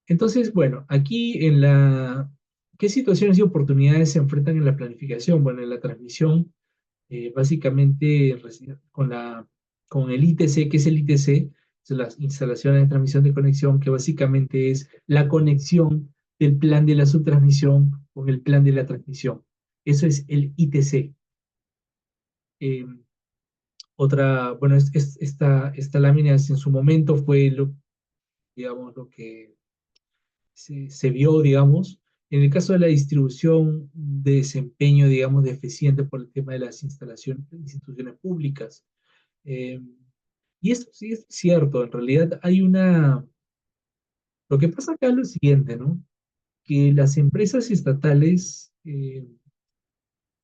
Entonces, bueno, aquí ¿qué situaciones y oportunidades se enfrentan en la planificación? Bueno, en la transmisión, básicamente con el ITC, ¿qué es el ITC? Son las instalaciones de transmisión de conexión, que básicamente es la conexión del plan de la subtransmisión con el plan de la transmisión. Eso es el ITC. Eh, bueno, esta lámina en su momento fue digamos, lo que se vio, digamos, en el caso de la distribución de desempeño, digamos, deficiente por el tema de las instituciones públicas. Eh, y esto sí es cierto, en realidad lo que pasa acá es lo siguiente, ¿no? Que las empresas estatales,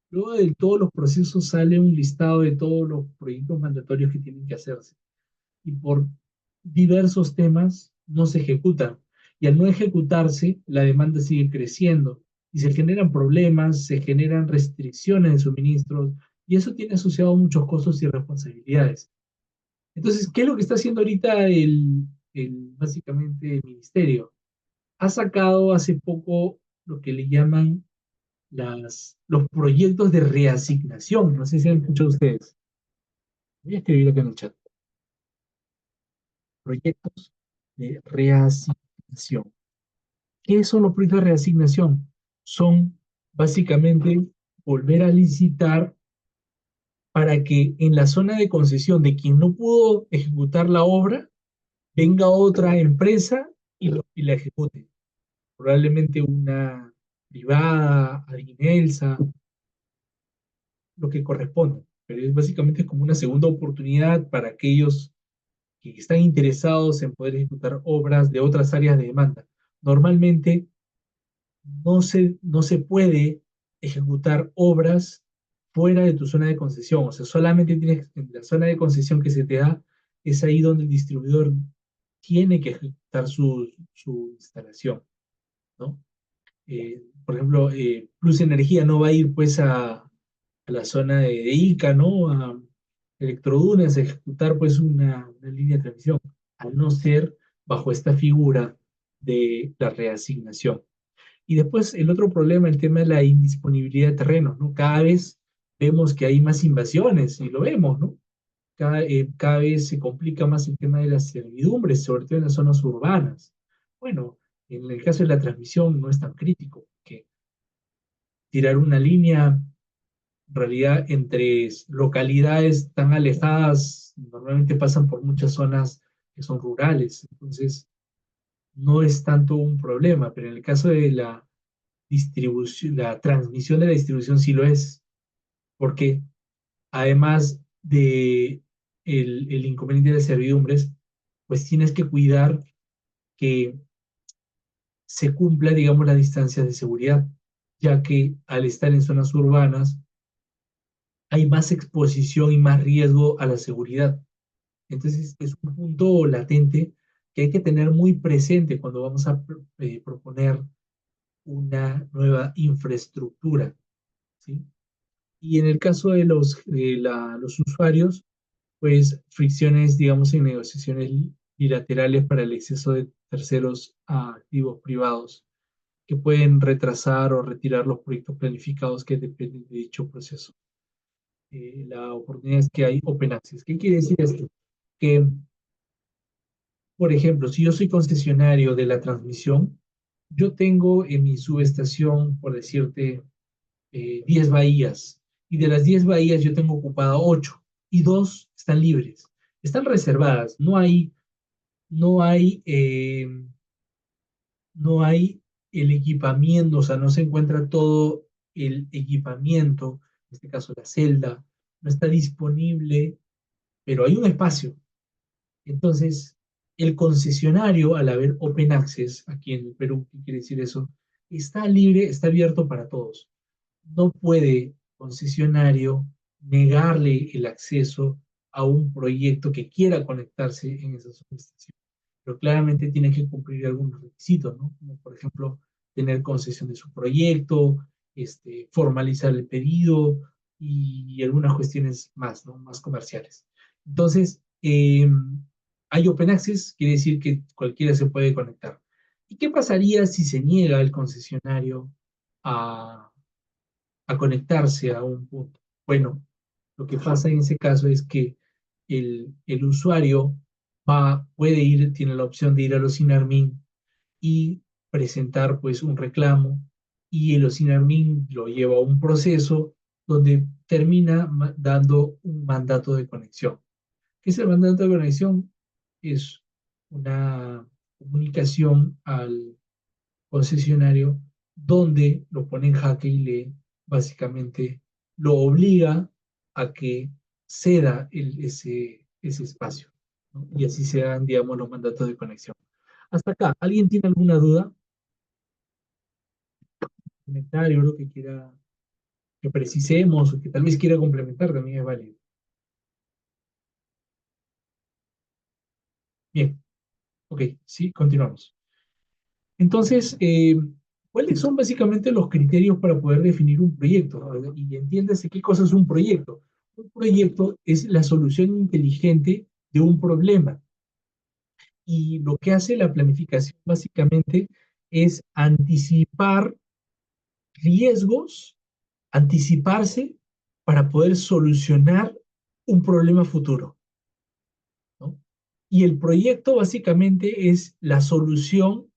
luego de todos los procesos sale un listado de todos los proyectos mandatorios que tienen que hacerse. Y por diversos temas no se ejecutan. Y al no ejecutarse, la demanda sigue creciendo y se generan problemas, se generan restricciones de suministros y eso tiene asociado muchos costos y responsabilidades. Entonces, ¿qué es lo que está haciendo ahorita básicamente el ministerio? Ha sacado hace poco lo que le llaman los proyectos de reasignación. No sé si han escuchado ustedes. Voy a escribir acá en el chat. Proyectos de reasignación. ¿Qué son los proyectos de reasignación? Son básicamente volver a licitar para que en la zona de concesión de quien no pudo ejecutar la obra, venga otra empresa y la ejecute. Probablemente una privada, Adinelsa, lo que corresponda. Pero es básicamente como una segunda oportunidad para aquellos que están interesados en poder ejecutar obras de otras áreas de demanda. Normalmente no se puede ejecutar obras fuera de tu zona de concesión. O sea, solamente tienes en la zona de concesión que se te da, es ahí donde el distribuidor tiene que ejecutar su instalación, ¿no? Por ejemplo, Plus Energía no va a ir pues a la zona de Ica, ¿no? A Electrodunas, a ejecutar pues una línea de transmisión, al no ser bajo esta figura de la reasignación. Y después el otro problema, el tema de la indisponibilidad de terrenos, ¿no? Cada vez vemos que hay más invasiones y lo vemos, ¿no? Cada vez se complica más el tema de las servidumbres, sobre todo en las zonas urbanas. Bueno, en el caso de la transmisión no es tan crítico, que tirar una línea, en realidad, entre localidades tan alejadas, normalmente pasan por muchas zonas que son rurales, entonces no es tanto un problema, pero en el caso de la distribución, la transmisión de la distribución sí lo es, porque además de el inconveniente de las servidumbres, pues tienes que cuidar que se cumpla, digamos, las distancias de seguridad, ya que al estar en zonas urbanas hay más exposición y más riesgo a la seguridad. Entonces es un punto latente que hay que tener muy presente cuando vamos a proponer una nueva infraestructura, ¿sí? Y en el caso de los usuarios, pues fricciones, digamos, en negociaciones bilaterales para el acceso de terceros a activos privados que pueden retrasar o retirar los proyectos planificados que dependen de dicho proceso. La oportunidad es que hay open access. ¿Qué quiere decir esto? Que, por ejemplo, si yo soy concesionario de la transmisión, yo tengo en mi subestación, por decirte, 10 bahías, y de las 10 bahías yo tengo ocupada 8 y 2 están libres, están reservadas, no hay no hay el equipamiento, o sea, no se encuentra todo el equipamiento, en este caso la celda, no está disponible, pero hay un espacio. Entonces, el concesionario, al haber open access aquí en el Perú, ¿qué quiere decir eso? Está libre, está abierto para todos. No puede concesionario negarle el acceso a un proyecto que quiera conectarse en esa subestación, pero claramente tiene que cumplir algunos requisitos, ¿no? Como por ejemplo, tener concesión de su proyecto, formalizar el pedido y algunas cuestiones más, ¿no? Más comerciales. Entonces, hay open access, quiere decir que cualquiera se puede conectar. ¿Y qué pasaría si se niega el concesionario a conectarse a un punto? Bueno, lo que pasa en ese caso es que el usuario puede ir, tiene la opción de ir a los INARMIN y presentar pues un reclamo, y el OSINARMIN lo lleva a un proceso donde termina dando un mandato de conexión. ¿Qué es el mandato de conexión? Es una comunicación al concesionario donde lo pone en jaque y le básicamente lo obliga a que ceda ese espacio, ¿no? Y así se dan, digamos, los mandatos de conexión. Hasta acá, ¿alguien tiene alguna duda? Comentario, lo que quiera que precisemos o que tal vez quiera complementar también es válido. Bien, ok, sí, continuamos. Entonces, ¿cuáles son básicamente los criterios para poder definir un proyecto? Y entiéndase qué cosa es un proyecto. Un proyecto es la solución inteligente de un problema. Y lo que hace la planificación básicamente es anticipar riesgos, anticiparse para poder solucionar un problema futuro, ¿no? Y el proyecto básicamente es la solución,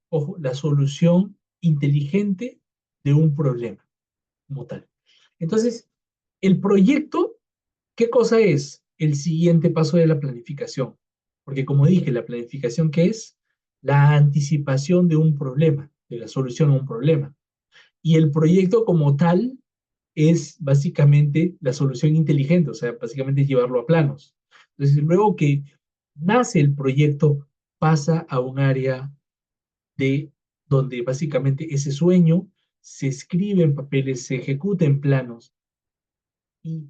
ojo, la solución inteligente de un problema como tal. Entonces, el proyecto ¿Qué cosa es el siguiente paso de la planificación? Porque como dije, la planificación, ¿qué es? La anticipación de un problema, de la solución a un problema. Y el proyecto como tal es básicamente la solución inteligente, o sea, básicamente llevarlo a planos. Entonces, luego que nace el proyecto, pasa a un área de donde básicamente ese sueño se escribe en papeles, se ejecuta en planos y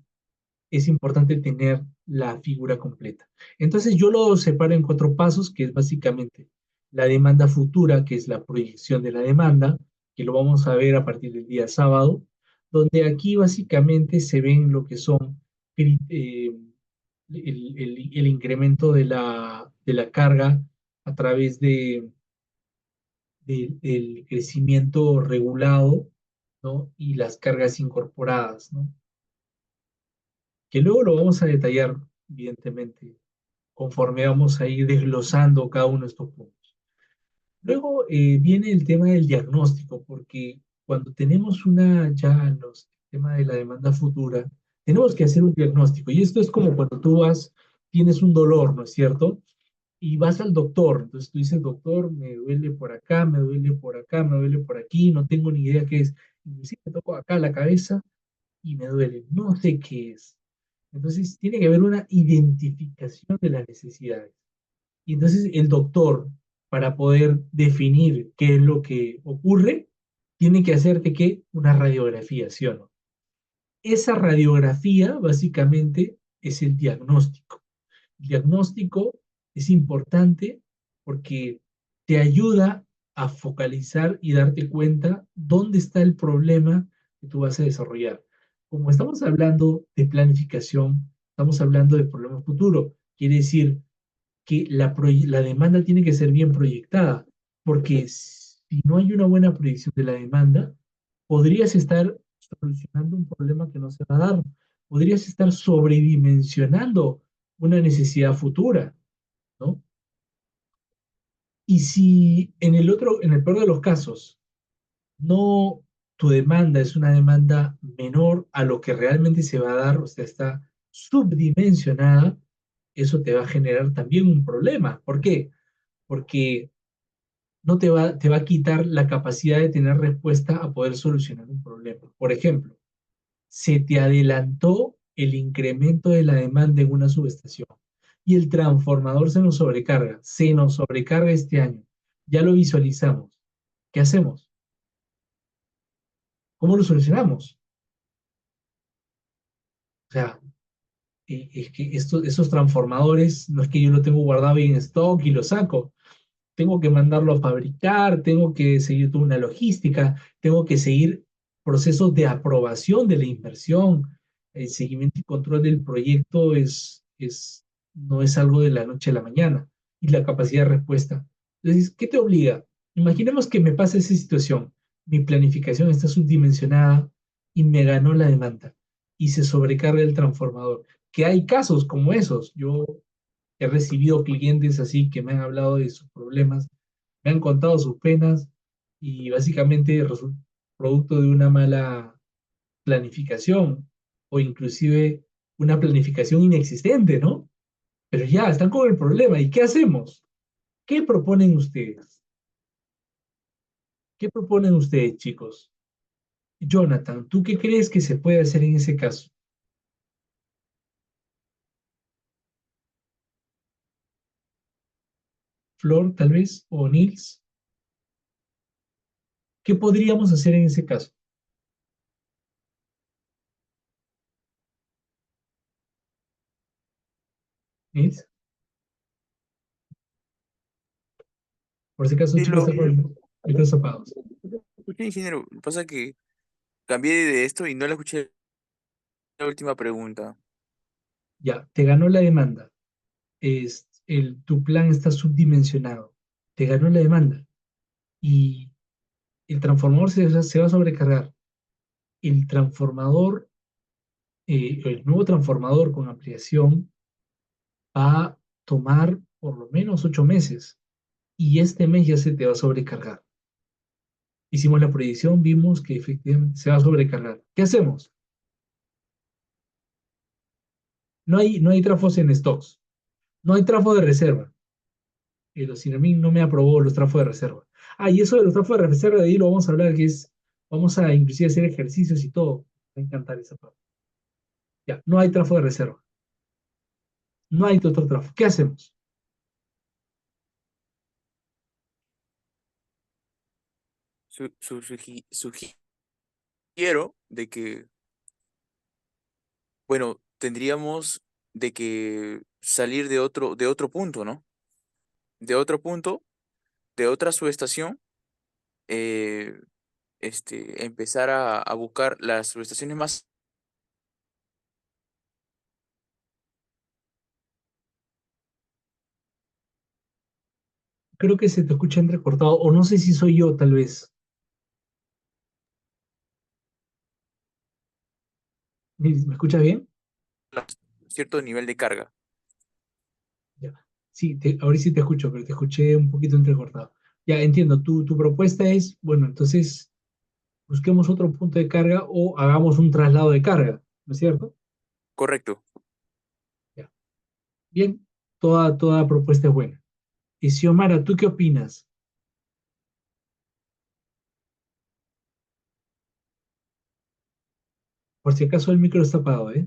es importante tener la figura completa. Entonces yo lo separo en cuatro pasos, que es básicamente la demanda futura, que es la proyección de la demanda, que lo vamos a ver a partir del día sábado, donde aquí básicamente se ven lo que son el incremento de la carga a través del crecimiento regulado, ¿no? Y las cargas incorporadas, ¿no? Que luego lo vamos a detallar, evidentemente, conforme vamos a ir desglosando cada uno de estos puntos. Luego viene el tema del diagnóstico, porque cuando tenemos ya los tema de la demanda futura, tenemos que hacer un diagnóstico. Y esto es como cuando tú tienes un dolor, ¿no es cierto? Y vas al doctor. Entonces tú dices, doctor, me duele por acá, me duele por acá, me duele por aquí, no tengo ni idea qué es. Inclusive me toco acá la cabeza y me duele, no sé qué es. Entonces, tiene que haber una identificación de las necesidades. Y entonces el doctor, para poder definir qué es lo que ocurre, tiene que hacerte ¿qué? Una radiografía, ¿sí o no? Esa radiografía básicamente es el diagnóstico. El diagnóstico es importante porque te ayuda a focalizar y darte cuenta dónde está el problema que tú vas a desarrollar. Como estamos hablando de planificación, estamos hablando de problema futuro. Quiere decir que la demanda tiene que ser bien proyectada, porque si no hay una buena proyección de la demanda, podrías estar solucionando un problema que no se va a dar, podrías estar sobredimensionando una necesidad futura, ¿no? Y si en el peor de los casos, no, tu demanda es una demanda menor a lo que realmente se va a dar, o sea, está subdimensionada, eso te va a generar también un problema. ¿Por qué? Porque no te va a quitar la capacidad de tener respuesta a poder solucionar un problema. Por ejemplo, se te adelantó el incremento de la demanda en una subestación y el transformador se nos sobrecarga este año. Ya lo visualizamos. ¿Qué hacemos? ¿Cómo lo solucionamos? O sea, es que esos transformadores no es que yo lo tengo guardado ahí en stock y lo saco. Tengo que mandarlo a fabricar, tengo que seguir toda una logística, tengo que seguir procesos de aprobación de la inversión, el seguimiento y control del proyecto no es algo de la noche a la mañana, y la capacidad de respuesta. Entonces, ¿qué te obliga? Imaginemos que me pasa esa situación, mi planificación está subdimensionada y me ganó la demanda y se sobrecarga el transformador. Que hay casos como esos, yo he recibido clientes así que me han hablado de sus problemas, me han contado sus penas y básicamente producto de una mala planificación o inclusive una planificación inexistente, ¿no? Pero ya, están con el problema. ¿Y qué hacemos? ¿Qué proponen ustedes? ¿Qué proponen ustedes, chicos? Jonathan, ¿tú qué crees que se puede hacer en ese caso? Flor, tal vez, o Nils, ¿qué podríamos hacer en ese caso? Nils, por si acaso, Sí, chicos, lo están con el micrófonos apagados. escuché, ingeniero. Lo que pasa es que cambié de esto y no le escuché la última pregunta. Ya, te ganó la demanda. Tu plan está subdimensionado. Te ganó la demanda. Y el transformador se va a sobrecargar. El transformador, el nuevo transformador con ampliación va a tomar por lo menos 8 meses. Y este mes ya se te va a sobrecargar. Hicimos la proyección, vimos que efectivamente se va a sobrecargar. ¿Qué hacemos? No hay trafos en stocks. No hay trafo de reserva. El Ocinemin no me aprobó los trafos de reserva. Ah, y eso de los trafos de reserva, de ahí lo vamos a hablar, vamos a inclusive hacer ejercicios y todo. Me va a encantar esa parte. Ya, no hay trafo de reserva. No hay otro trafo. ¿Qué hacemos? Sugiero de que, bueno, tendríamos de que salir de otro punto, ¿no? De otro punto, de otra subestación, eh, empezar a buscar las subestaciones más. Creo que se te escucha entrecortado, o no sé si soy yo, tal vez. ¿Me escuchas bien? Cierto nivel de carga. Ya. Sí, ahora sí te escucho, pero te escuché un poquito entrecortado. Ya entiendo, tu propuesta es, bueno, entonces busquemos otro punto de carga o hagamos un traslado de carga, ¿no es cierto? Correcto. Ya. Bien, toda propuesta es buena. Y Xiomara, ¿tú qué opinas? Por si acaso el micro está apagado, ¿eh?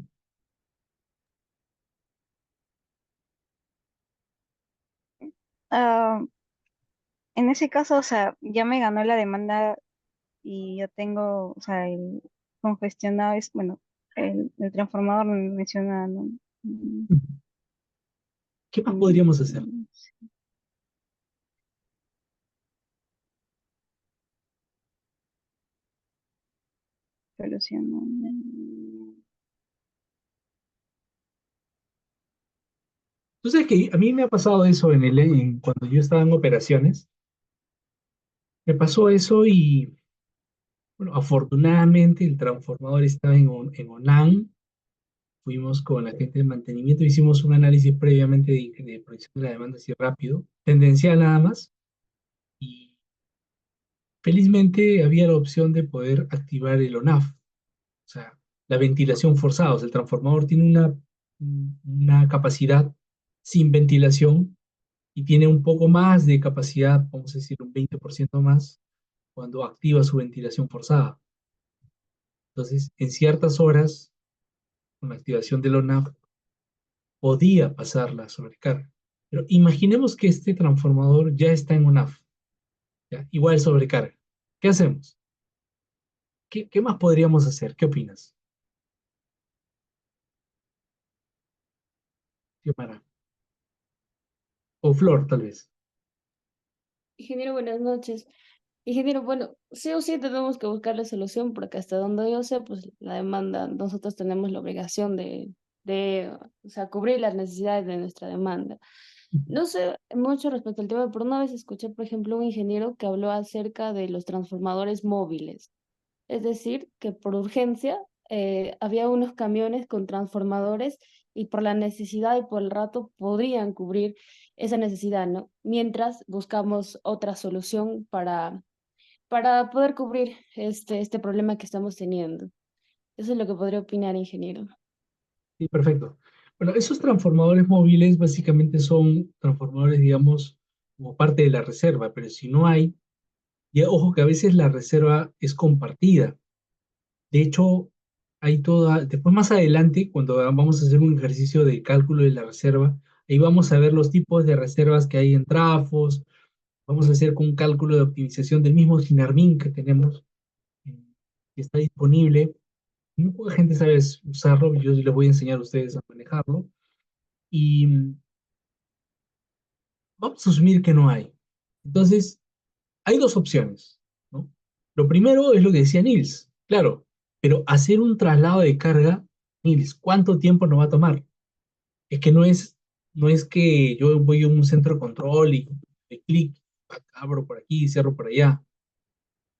Ah, en ese caso, o sea, ya me ganó la demanda y yo tengo, o sea, el congestionado es, bueno, el transformador me menciona, ¿no? Mm, ¿Qué más podríamos hacer? mm, Solución, ¿no? Tú sabes que a mí me ha pasado eso cuando yo estaba en operaciones. Me pasó eso y, bueno, afortunadamente el transformador estaba en ONAN. Fuimos con la gente de mantenimiento, hicimos un análisis previamente de proyección de la demanda así rápido, tendencial nada más, y felizmente había la opción de poder activar el ONAF, o sea, la ventilación forzada. O sea, el transformador tiene una capacidad sin ventilación y tiene un poco más de capacidad, vamos a decir un 20% más, cuando activa su ventilación forzada. Entonces, en ciertas horas, con la activación del ONAF, podía pasar la sobrecarga. Pero imaginemos que este transformador ya está en ONAF, ¿ya? Igual sobrecarga. ¿Qué hacemos? ¿Qué más podríamos hacer? ¿Qué opinas, Xiomara? O Flor, tal vez. Ingeniero, buenas noches. Ingeniero, bueno, sí o sí tenemos que buscar la solución porque hasta donde yo sé, pues la demanda, nosotros tenemos la obligación de, o sea, cubrir las necesidades de nuestra demanda. No sé mucho respecto al tema, pero una vez escuché, por ejemplo, un ingeniero que habló acerca de los transformadores móviles. Es decir, que por urgencia había unos camiones con transformadores y por la necesidad y por el rato podrían cubrir esa necesidad, ¿no? Mientras buscamos otra solución para poder cubrir este problema que estamos teniendo. Eso es lo que podría opinar, ingeniero. Sí, perfecto. Bueno, esos transformadores móviles básicamente son transformadores, digamos, como parte de la reserva, pero si no hay, y ojo que a veces la reserva es compartida. De hecho, después más adelante, cuando vamos a hacer un ejercicio de cálculo de la reserva, ahí vamos a ver los tipos de reservas que hay en trafos, vamos a hacer con un cálculo de optimización del mismo Sinarmin que tenemos, eh, que está disponible. Muy poca gente sabe usarlo, yo les voy a enseñar a ustedes a manejarlo. Y vamos a asumir que no hay. Entonces, hay dos opciones, ¿no? Lo primero es lo que decía Nils, claro, pero hacer un traslado de carga, Nils, ¿cuánto tiempo nos va a tomar? Es que no es que yo voy a un centro de control y de clic, abro por aquí y cierro por allá.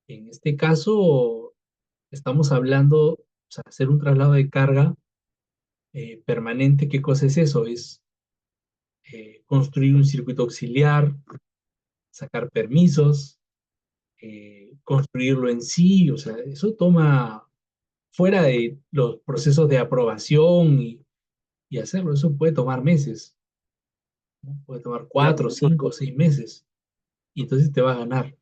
En este caso, estamos hablando, o sea, hacer un traslado de carga permanente. ¿Qué cosa es eso? Es construir un circuito auxiliar, sacar permisos, construirlo en sí. O sea, eso toma fuera de los procesos de aprobación y y hacerlo. Eso puede tomar meses, ¿no? Puede tomar Claro, 4, 5, 6 meses, y entonces te va a ganar.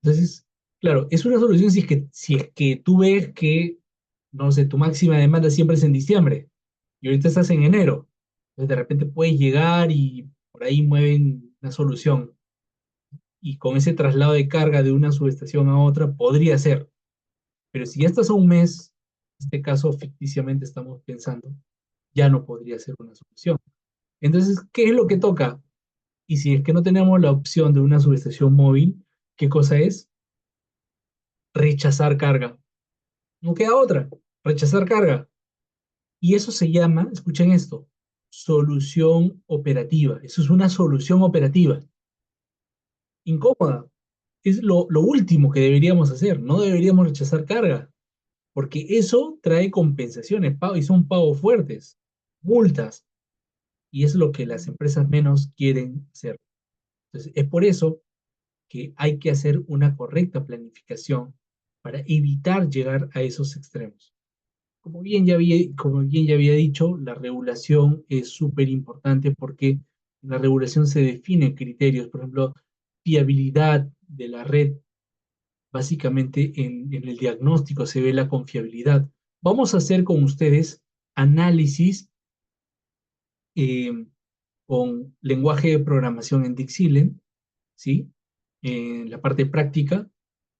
Entonces, claro, es una solución si es que tú ves que, no sé, tu máxima demanda siempre es en diciembre, y ahorita estás en enero. Entonces de repente puedes llegar y por ahí mueven una solución, y con ese traslado de carga de una subestación a otra podría ser. Pero si ya estás a un mes, en este caso ficticiamente estamos pensando, ya no podría ser una solución. Entonces, ¿qué es lo que toca? Y si es que no tenemos la opción de una subestación móvil, ¿qué cosa es? Rechazar carga. No queda otra, rechazar carga. Y eso se llama, escuchen esto, solución operativa. Eso es una solución operativa. Incómoda. Es lo último que deberíamos hacer. No deberíamos rechazar carga, porque eso trae compensaciones, y son pagos fuertes, multas, y es lo que las empresas menos quieren hacer. Entonces, es por eso que hay que hacer una correcta planificación para evitar llegar a esos extremos. Como bien ya había dicho, la regulación es súper importante porque en la regulación se definen criterios, por ejemplo, fiabilidad de la red. Básicamente en el diagnóstico se ve la confiabilidad. Vamos a hacer con ustedes análisis eh, con lenguaje de programación en Dixilen, ¿sí? En la parte práctica,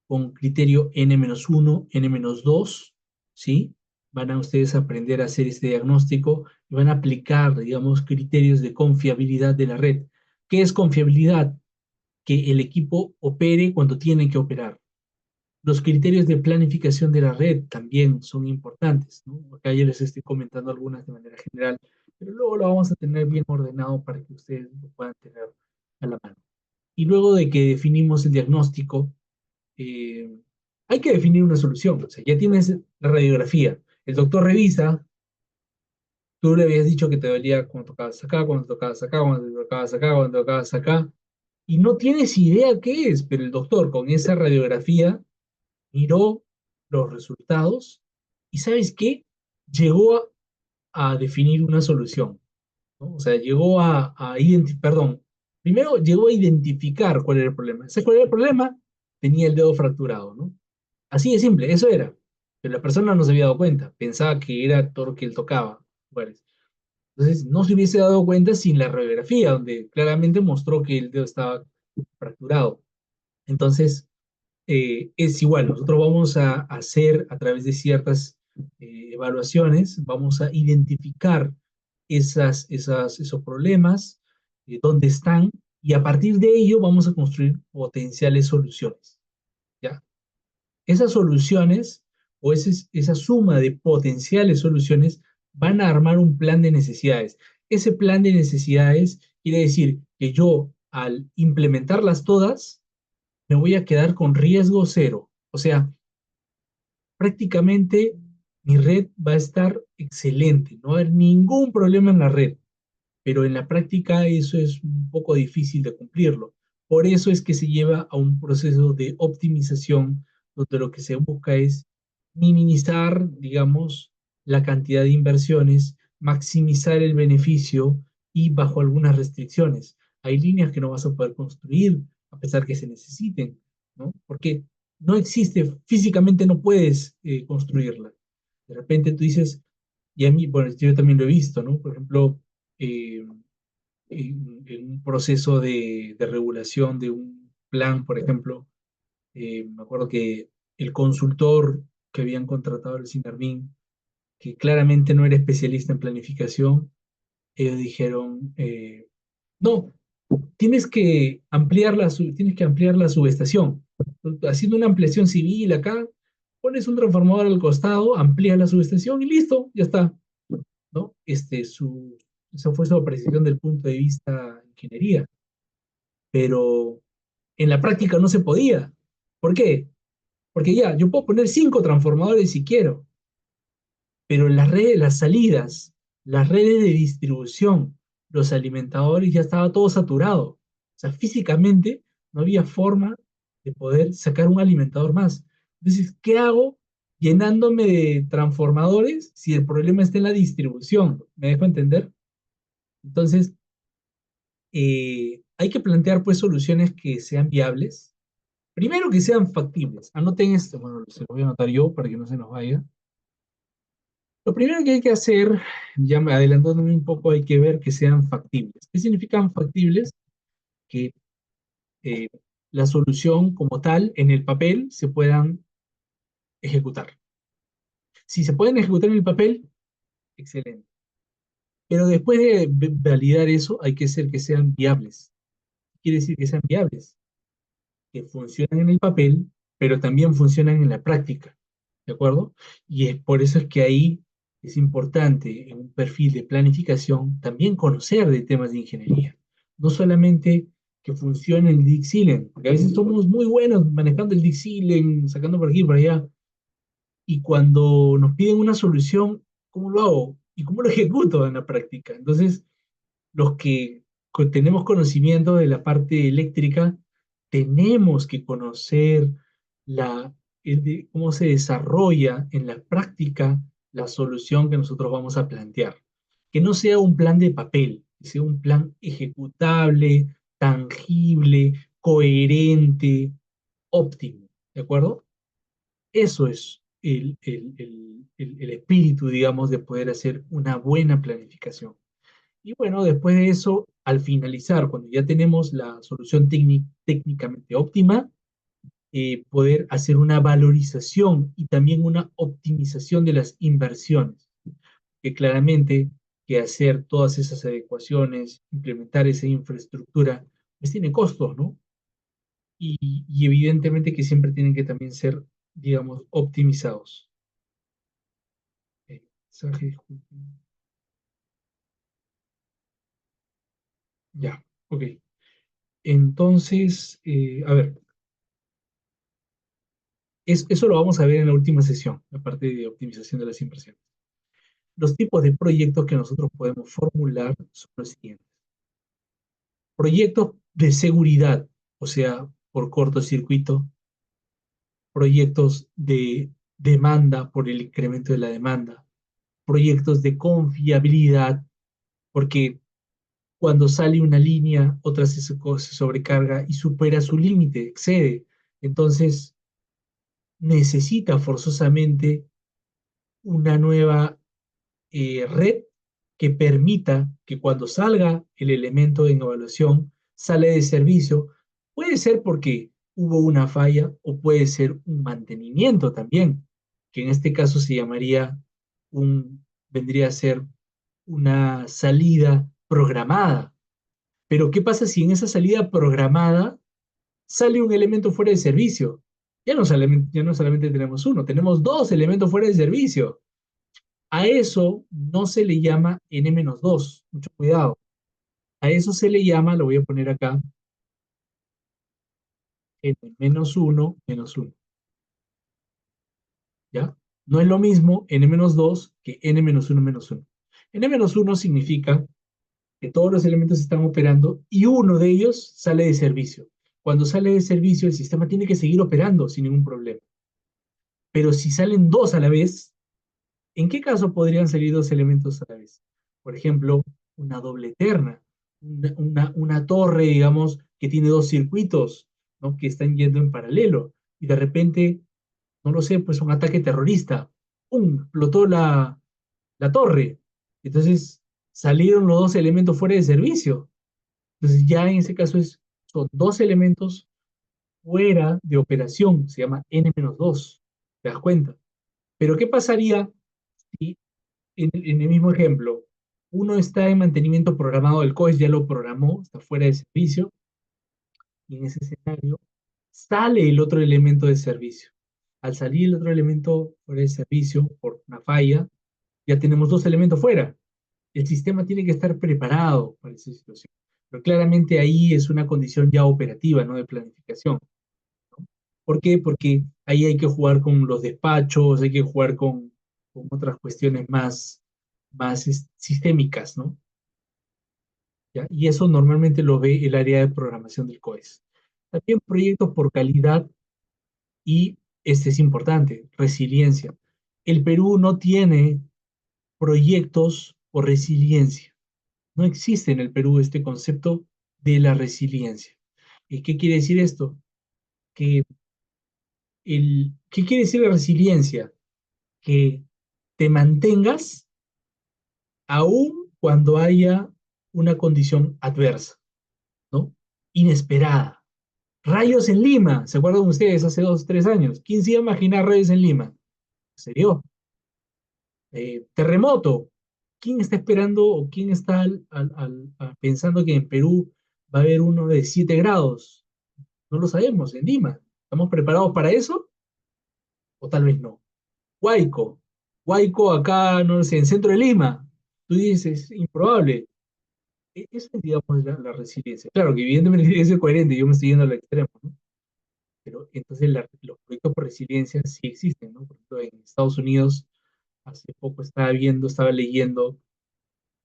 con criterio N-1, N-2, ¿sí? Van a ustedes aprender a hacer este diagnóstico y van a aplicar, digamos, criterios de confiabilidad de la red. ¿Qué es confiabilidad? Que el equipo opere cuando tiene que operar. Los criterios de planificación de la red también son importantes, ¿no? Acá yo les estoy comentando algunas de manera general, pero luego lo vamos a tener bien ordenado para que ustedes lo puedan tener a la mano. Y luego de que definimos el diagnóstico, eh, hay que definir una solución. O sea, ya tienes la radiografía. El doctor revisa, tú le habías dicho que te dolía cuando tocabas acá, cuando tocabas acá, cuando tocabas acá, cuando tocabas acá, y no tienes idea qué es, pero el doctor con esa radiografía miró los resultados y ¿sabes qué? Llegó a definir una solución, ¿no? O sea, llegó a perdón, primero llegó a identificar cuál era el problema. ¿Sabes cuál era el problema? Tenía el dedo fracturado, ¿no? Así de simple, eso era. Pero la persona no se había dado cuenta, pensaba que era todo lo que él tocaba. Bueno, entonces no se hubiese dado cuenta sin la radiografía, donde claramente mostró que el dedo estaba fracturado. Entonces, es igual, nosotros vamos a hacer a través de ciertas evaluaciones, vamos a identificar esos problemas, dónde están, y a partir de ello vamos a construir potenciales soluciones, ¿ya? Esas soluciones o esa suma de potenciales soluciones van a armar un plan de necesidades. Ese plan de necesidades quiere decir que yo, al implementarlas todas, me voy a quedar con riesgo cero. O sea, prácticamente mi red va a estar excelente, no va a haber ningún problema en la red, pero en la práctica eso es un poco difícil de cumplirlo. Por eso es que se lleva a un proceso de optimización donde lo que se busca es minimizar, digamos, la cantidad de inversiones, maximizar el beneficio y bajo algunas restricciones. Hay líneas que no vas a poder construir a pesar que se necesiten, ¿no? Porque no existe, físicamente no puedes construirla. De repente tú dices, y a mí, bueno, yo también lo he visto, ¿no? Por ejemplo, eh, en un proceso de regulación de un plan, por ejemplo, me acuerdo que el consultor que habían contratado el Sinarmin, que claramente no era especialista en planificación, ellos dijeron, no, tienes que ampliar la subestación. Haciendo una ampliación civil acá, pones un transformador al costado, amplías la subestación y listo, ya está, ¿no? Esa fue su apreciación del punto de vista de ingeniería, pero en la práctica no se podía. ¿Por qué? Porque ya, yo puedo poner 5 transformadores si quiero, pero las redes, las salidas, las redes de distribución, los alimentadores ya estaba todo saturado. O sea, físicamente no había forma de poder sacar un alimentador más. Entonces, ¿qué hago? llenándome de transformadores si el problema está en la distribución. ¿Me dejo entender? Entonces, hay que plantear pues soluciones que sean viables. Primero que sean factibles. Anoten esto, bueno, se lo voy a anotar yo para que no se nos vaya. Lo primero que hay que hacer, ya adelantándome un poco, hay que ver que sean factibles. ¿Qué significan factibles? Que eh, la solución como tal en el papel se puedan ejecutar. Si se pueden ejecutar en el papel, excelente. Pero después de validar eso, hay que hacer que sean viables. Quiere decir que sean viables, que funcionan en el papel, pero también funcionan en la práctica. ¿De acuerdo? Y es por eso es que ahí es importante en un perfil de planificación también conocer de temas de ingeniería. No solamente que funcione el Dixilen, porque a veces somos muy buenos manejando el Dixilen, sacando por aquí y por allá, y cuando nos piden una solución, ¿cómo lo hago? ¿Y cómo lo ejecuto en la práctica? Entonces, los que tenemos conocimiento de la parte eléctrica, tenemos que conocer cómo se desarrolla en la práctica la solución que nosotros vamos a plantear. Que no sea un plan de papel, que sea un plan ejecutable, tangible, coherente, óptimo. ¿De acuerdo? Eso es el espíritu, digamos, de poder hacer una buena planificación. Y bueno, después de eso, al finalizar, cuando ya tenemos la solución técnicamente óptima, poder hacer una valorización y también una optimización de las inversiones, que claramente que hacer todas esas adecuaciones, implementar esa infraestructura, pues tiene costos, ¿no? Y evidentemente que siempre tienen que también ser, digamos, optimizados. Mensaje, disculpen. Ya, ok. Entonces, a ver, eso lo vamos a ver en la última sesión, la parte de optimización de las inversiones. Los tipos de proyectos que nosotros podemos formular son los siguientes. Proyectos de seguridad, o sea, por cortocircuito, proyectos de demanda por el incremento de la demanda, proyectos de confiabilidad, porque cuando sale una línea, otra se sobrecarga y supera su límite, excede. Entonces, necesita forzosamente una nueva red que permita que cuando salga el elemento en evaluación, sale de servicio. Puede ser porque hubo una falla o puede ser un mantenimiento también, que en este caso se llamaría vendría a ser una salida programada. Pero ¿qué pasa si en esa salida programada sale un elemento fuera de servicio? Ya no solamente tenemos uno, tenemos dos elementos fuera de servicio. A eso no se le llama n-2, mucho cuidado. A eso se le llama, lo voy a poner acá, n-1 menos 1. ¿Ya? No es lo mismo n-2 que n-1 menos 1. N-1 significa que todos los elementos están operando y uno de ellos sale de servicio. Cuando sale de servicio, el sistema tiene que seguir operando sin ningún problema. Pero si salen dos a la vez, ¿en qué caso podrían salir dos elementos a la vez? Por ejemplo, una doble terna, una torre, digamos, que tiene dos circuitos, ¿no? Que están yendo en paralelo, y de repente, no lo sé, pues un ataque terrorista, ¡pum! Explotó la torre. Entonces, salieron los dos elementos fuera de servicio. Entonces, ya en ese caso son dos elementos fuera de operación, se llama n-2, ¿te das cuenta? Pero ¿qué pasaría si en el mismo ejemplo, uno está en mantenimiento programado, el COES ya lo programó, está fuera de servicio, y en ese escenario sale el otro elemento de servicio? Al salir el otro elemento fuera de servicio por una falla, ya tenemos dos elementos fuera. El sistema tiene que estar preparado para esa situación. Pero claramente ahí es una condición ya operativa, no de planificación. ¿Por qué? Porque ahí hay que jugar con los despachos, hay que jugar con otras cuestiones más sistémicas, ¿no? ¿Ya? Y eso normalmente lo ve el área de programación del COES. También proyectos por calidad y este es importante, resiliencia. El Perú no tiene proyectos por resiliencia. No existe en el Perú este concepto de la resiliencia. ¿Y qué quiere decir esto? Que ¿qué quiere decir la resiliencia? Que te mantengas aún cuando haya una condición adversa, ¿no? Inesperada. Rayos en Lima, ¿se acuerdan ustedes hace 2, 3 años? ¿Quién se iba a imaginar rayos en Lima? ¿Se dio? Terremoto. ¿Quién está esperando o quién está pensando que en Perú va a haber uno de 7 grados? No lo sabemos, en Lima. ¿Estamos preparados para eso? O tal vez no. Huayco. Huayco acá, no sé, en centro de Lima. Tú dices, improbable. Eso es, digamos, la resiliencia. Claro que evidentemente tiene que ser coherente, yo me estoy yendo al extremo, ¿no? Pero entonces los proyectos por resiliencia sí existen, ¿no? Por ejemplo, en Estados Unidos, hace poco estaba leyendo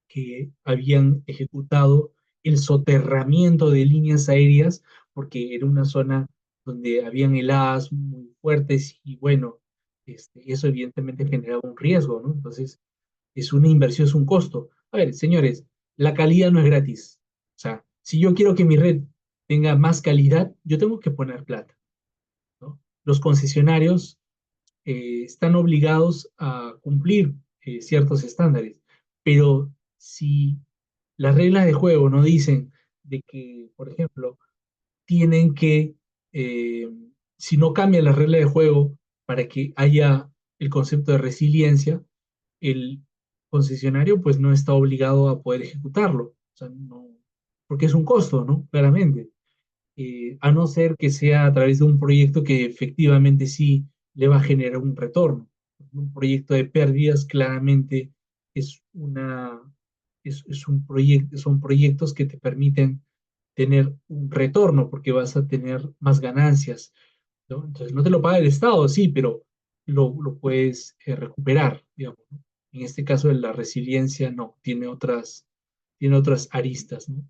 que habían ejecutado el soterramiento de líneas aéreas porque era una zona donde habían heladas muy fuertes y bueno, eso evidentemente generaba un riesgo, ¿no? Entonces, es una inversión, es un costo. A ver, señores, la calidad no es gratis. O sea, si yo quiero que mi red tenga más calidad, yo tengo que poner plata, ¿no? Los concesionarios están obligados a cumplir ciertos estándares, pero si las reglas de juego no dicen de que, por ejemplo, tienen que, eh, si no cambian las reglas de juego para que haya el concepto de resiliencia, el concesionario pues no está obligado a poder ejecutarlo. O sea, no, porque es un costo, ¿no? Claramente. A no ser que sea a través de un proyecto que efectivamente sí le va a generar un retorno. Un proyecto de pérdidas claramente es es un proyecto, son proyectos que te permiten tener un retorno porque vas a tener más ganancias, ¿no? Entonces no te lo paga el Estado, sí, pero lo puedes recuperar, digamos, ¿no? En este caso de la resiliencia no, tiene otras aristas, ¿no?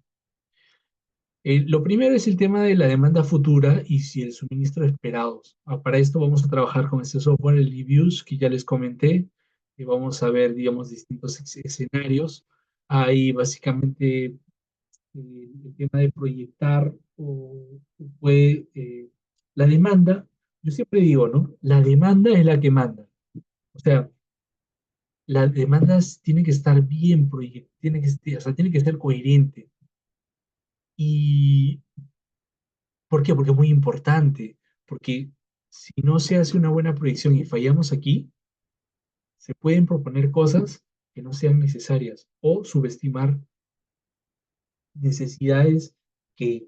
Lo primero es el tema de la demanda futura y si el suministro de esperados. Para esto vamos a trabajar con este software, el eViews, que ya les comenté, y vamos a ver, digamos, distintos escenarios. Hay básicamente el tema de proyectar o puede, la demanda, yo siempre digo, ¿no? La demanda es la que manda. O sea, la demanda tiene que estar bien proyectada, o sea, tiene que ser coherente. Y ¿por qué? Porque es muy importante, porque si no se hace una buena proyección y fallamos aquí, se pueden proponer cosas que no sean necesarias o subestimar necesidades que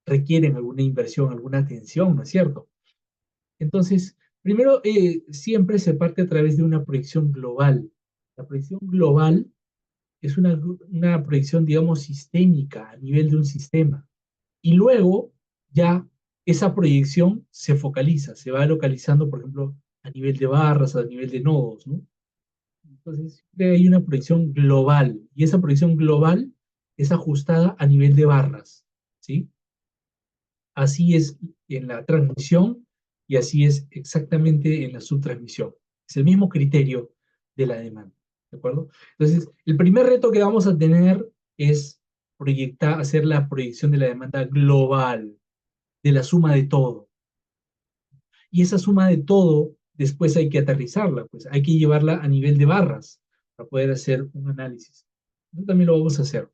requieren alguna inversión, alguna atención, ¿no es cierto? Entonces, primero, siempre se parte a través de una proyección global. La proyección global es una proyección, digamos, sistémica a nivel de un sistema. Y luego ya esa proyección se focaliza, se va localizando, por ejemplo, a nivel de barras, a nivel de nodos, ¿no? Entonces, siempre hay una proyección global y esa proyección global es ajustada a nivel de barras, ¿sí? Así es en la transmisión y así es exactamente en la subtransmisión. Es el mismo criterio de la demanda, ¿de acuerdo? Entonces, el primer reto que vamos a tener es hacer la proyección de la demanda global, de la suma de todo. Y esa suma de todo, después hay que aterrizarla, pues hay que llevarla a nivel de barras para poder hacer un análisis. Eso también lo vamos a hacer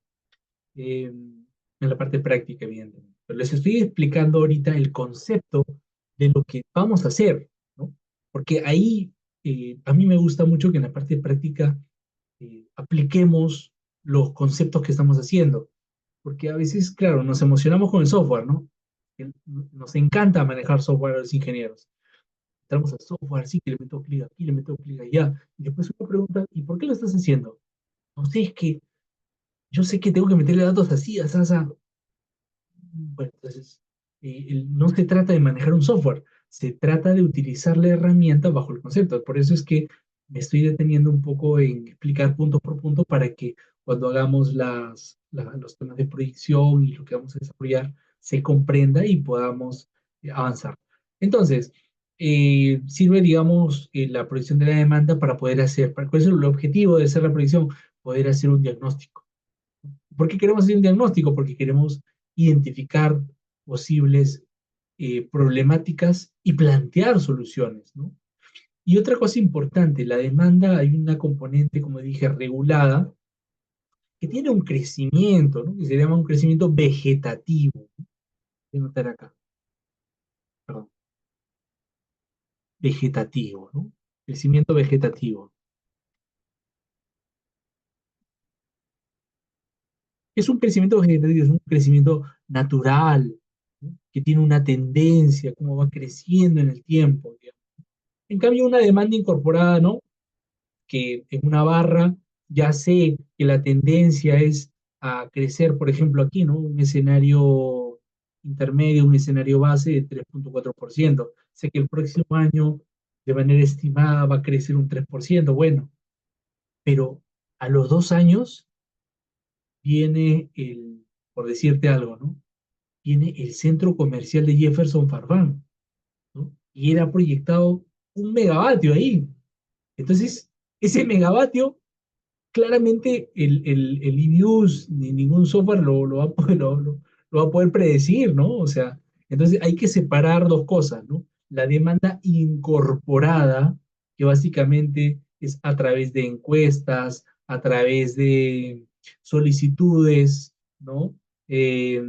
en la parte práctica, evidentemente. Pero les estoy explicando ahorita el concepto de lo que vamos a hacer, ¿no? Porque ahí a mí me gusta mucho que en la parte práctica apliquemos los conceptos que estamos haciendo. Porque a veces, claro, nos emocionamos con el software, ¿no? Nos encanta manejar software a los ingenieros. Entramos al software, sí, que le meto clic aquí, le meto clic allá. Y después uno pregunta, ¿y por qué lo estás haciendo? No sé, es que yo sé que tengo que meterle datos así, así, así. Bueno, entonces, no se trata de manejar un software, se trata de utilizar la herramienta bajo el concepto. Por eso es que me estoy deteniendo un poco en explicar punto por punto para que cuando hagamos los temas de proyección y lo que vamos a desarrollar se comprenda y podamos avanzar. Entonces, sirve, digamos, la proyección de la demanda para poder hacer, ¿cuál es el objetivo de hacer la proyección? Poder hacer un diagnóstico. ¿Por qué queremos hacer un diagnóstico? Porque queremos identificar posibles problemáticas y plantear soluciones, ¿no? Y otra cosa importante, la demanda, hay una componente, como dije, regulada, que tiene un crecimiento, ¿no? Que se llama un crecimiento vegetativo. Voy a anotar acá, perdón, vegetativo, ¿no? Crecimiento vegetativo. Es un crecimiento vegetativo, es un crecimiento natural, ¿no? Que tiene una tendencia, cómo va creciendo en el tiempo, digamos. En cambio, una demanda incorporada, ¿no? Que en una barra ya sé que la tendencia es a crecer, por ejemplo, aquí, ¿no? Un escenario intermedio, un escenario base de 3,4%. Sé que el próximo año, de manera estimada, va a crecer un 3%. Bueno, pero a los 2 años viene por decirte algo, ¿no? Viene el centro comercial de Jefferson Farfán, ¿no? Y era proyectado 1 megavatio ahí. Entonces, ese megavatio claramente el EBUS ni ningún software lo va a poder, lo va a poder predecir, ¿no? O sea, entonces hay que separar dos cosas, ¿no? La demanda incorporada, que básicamente es a través de encuestas, a través de solicitudes, ¿no? Eh,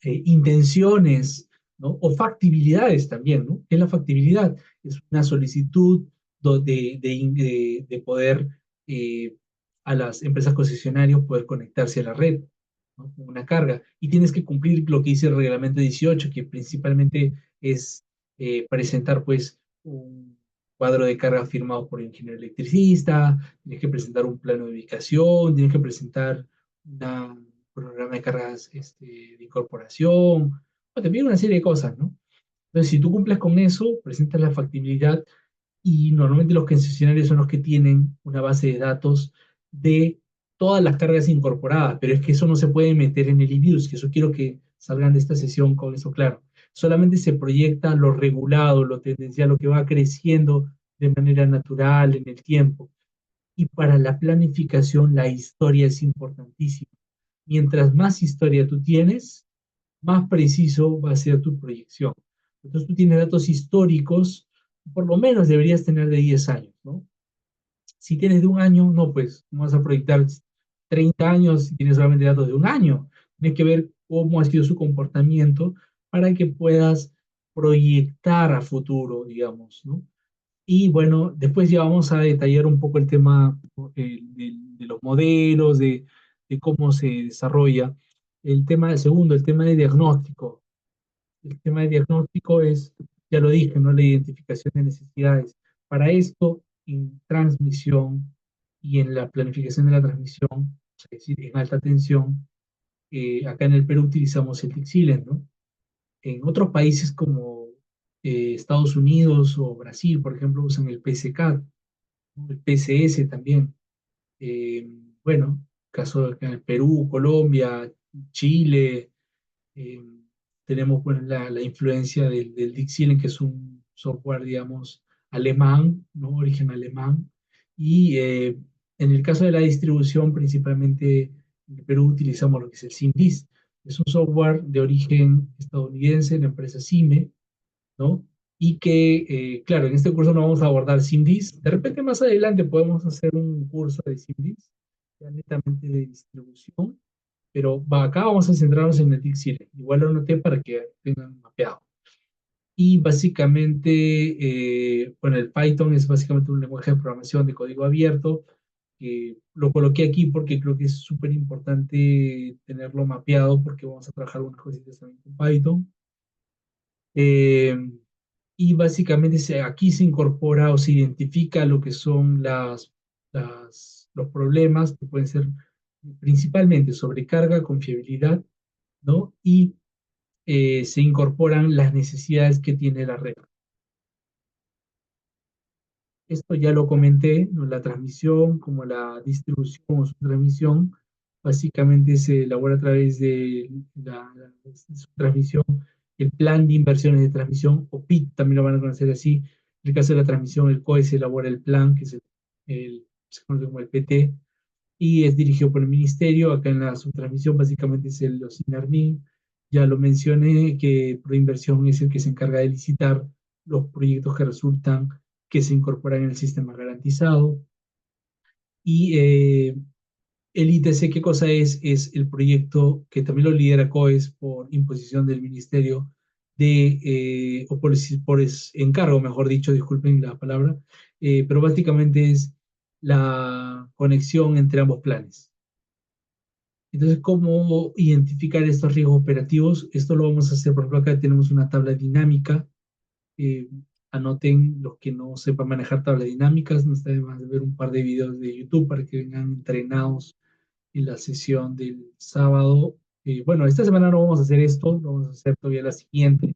intenciones, ¿no? O factibilidades también, ¿no? ¿Qué es la factibilidad? Es una solicitud de poder eh, a las empresas concesionarias poder conectarse a la red, ¿no? Con una carga. Y tienes que cumplir lo que dice el reglamento 18, que principalmente es presentar pues un cuadro de carga firmado por el ingeniero electricista, tienes que presentar un plano de ubicación, tienes que presentar una programa de cargas de incorporación, o te piden una serie de cosas, ¿no? Entonces, si tú cumples con eso, presentas la factibilidad y normalmente los concesionarios son los que tienen una base de datos de todas las cargas incorporadas, pero es que eso no se puede meter en el eBuilds, que eso quiero que salgan de esta sesión con eso claro. Solamente se proyecta lo regulado, lo tendencial, lo que va creciendo de manera natural en el tiempo. Y para la planificación, la historia es importantísima. Mientras más historia tú tienes, más preciso va a ser tu proyección. Entonces tú tienes datos históricos, por lo menos deberías tener de 10 años, ¿no? Si tienes de 1 año, no, pues no vas a proyectar 30 años si tienes solamente datos de 1 año. Tienes que ver cómo ha sido su comportamiento para que puedas proyectar a futuro, digamos, ¿no? Y bueno, después ya vamos a detallar un poco el tema de los modelos, de cómo se desarrolla. El tema del segundo, el tema de diagnóstico. El tema de diagnóstico es, ya lo dije, ¿no? La identificación de necesidades. Para esto, en transmisión y en la planificación de la transmisión, es decir, en alta tensión, acá en el Perú utilizamos el Tixilen, ¿no? En otros países como Estados Unidos o Brasil, por ejemplo, usan el PSCAD, ¿no? El PCS también. Eh, bueno, caso de acá en el Perú, Colombia, Chile, eh, tenemos bueno, la influencia del Dixilen, que es un software, digamos, alemán, ¿no? Origen alemán. Y en el caso de la distribución, principalmente en el Perú utilizamos lo que es el SIMDIS. Es un software de origen estadounidense, la empresa CIME, ¿no? Y que, claro, en este curso no vamos a abordar SIMDIS. De repente más adelante podemos hacer un curso de SIMDIS, ya netamente de distribución, pero acá vamos a centrarnos en el Dixieland. Igual lo anoté para que tengan mapeado. Y básicamente, bueno, el Python es básicamente un lenguaje de programación de código abierto. Lo coloqué aquí porque creo que es súper importante tenerlo mapeado porque vamos a trabajar unas cositas también con Python. Eh, y básicamente aquí se incorpora o se identifica lo que son los problemas que pueden ser principalmente sobrecarga, confiabilidad, ¿no? Y se incorporan las necesidades que tiene la red. Esto ya lo comenté, ¿no? La transmisión como la distribución o su transmisión, básicamente se elabora a través de su transmisión, el plan de inversiones de transmisión, o PIT, también lo van a conocer así. En el caso de la transmisión, el COE se elabora el plan, que es se conoce como el PT, y es dirigido por el ministerio. Acá en la subtransmisión básicamente es el OSINARMIN. Ya lo mencioné, que Proinversión es el que se encarga de licitar los proyectos que resultan que se incorporan en el sistema garantizado. Y el ITC, ¿qué cosa es? Es el proyecto que también lo lidera COES por imposición del ministerio o por encargo, mejor dicho, disculpen la palabra, pero básicamente es la conexión entre ambos planes. Entonces, ¿cómo identificar estos riesgos operativos? Esto lo vamos a hacer, por ejemplo, acá tenemos una tabla dinámica. eh, Anoten los que no sepan manejar tablas dinámicas, no está de más de ver un par de videos de YouTube para que vengan entrenados en la sesión del sábado. Bueno, esta semana no vamos a hacer esto, lo vamos a hacer todavía la siguiente,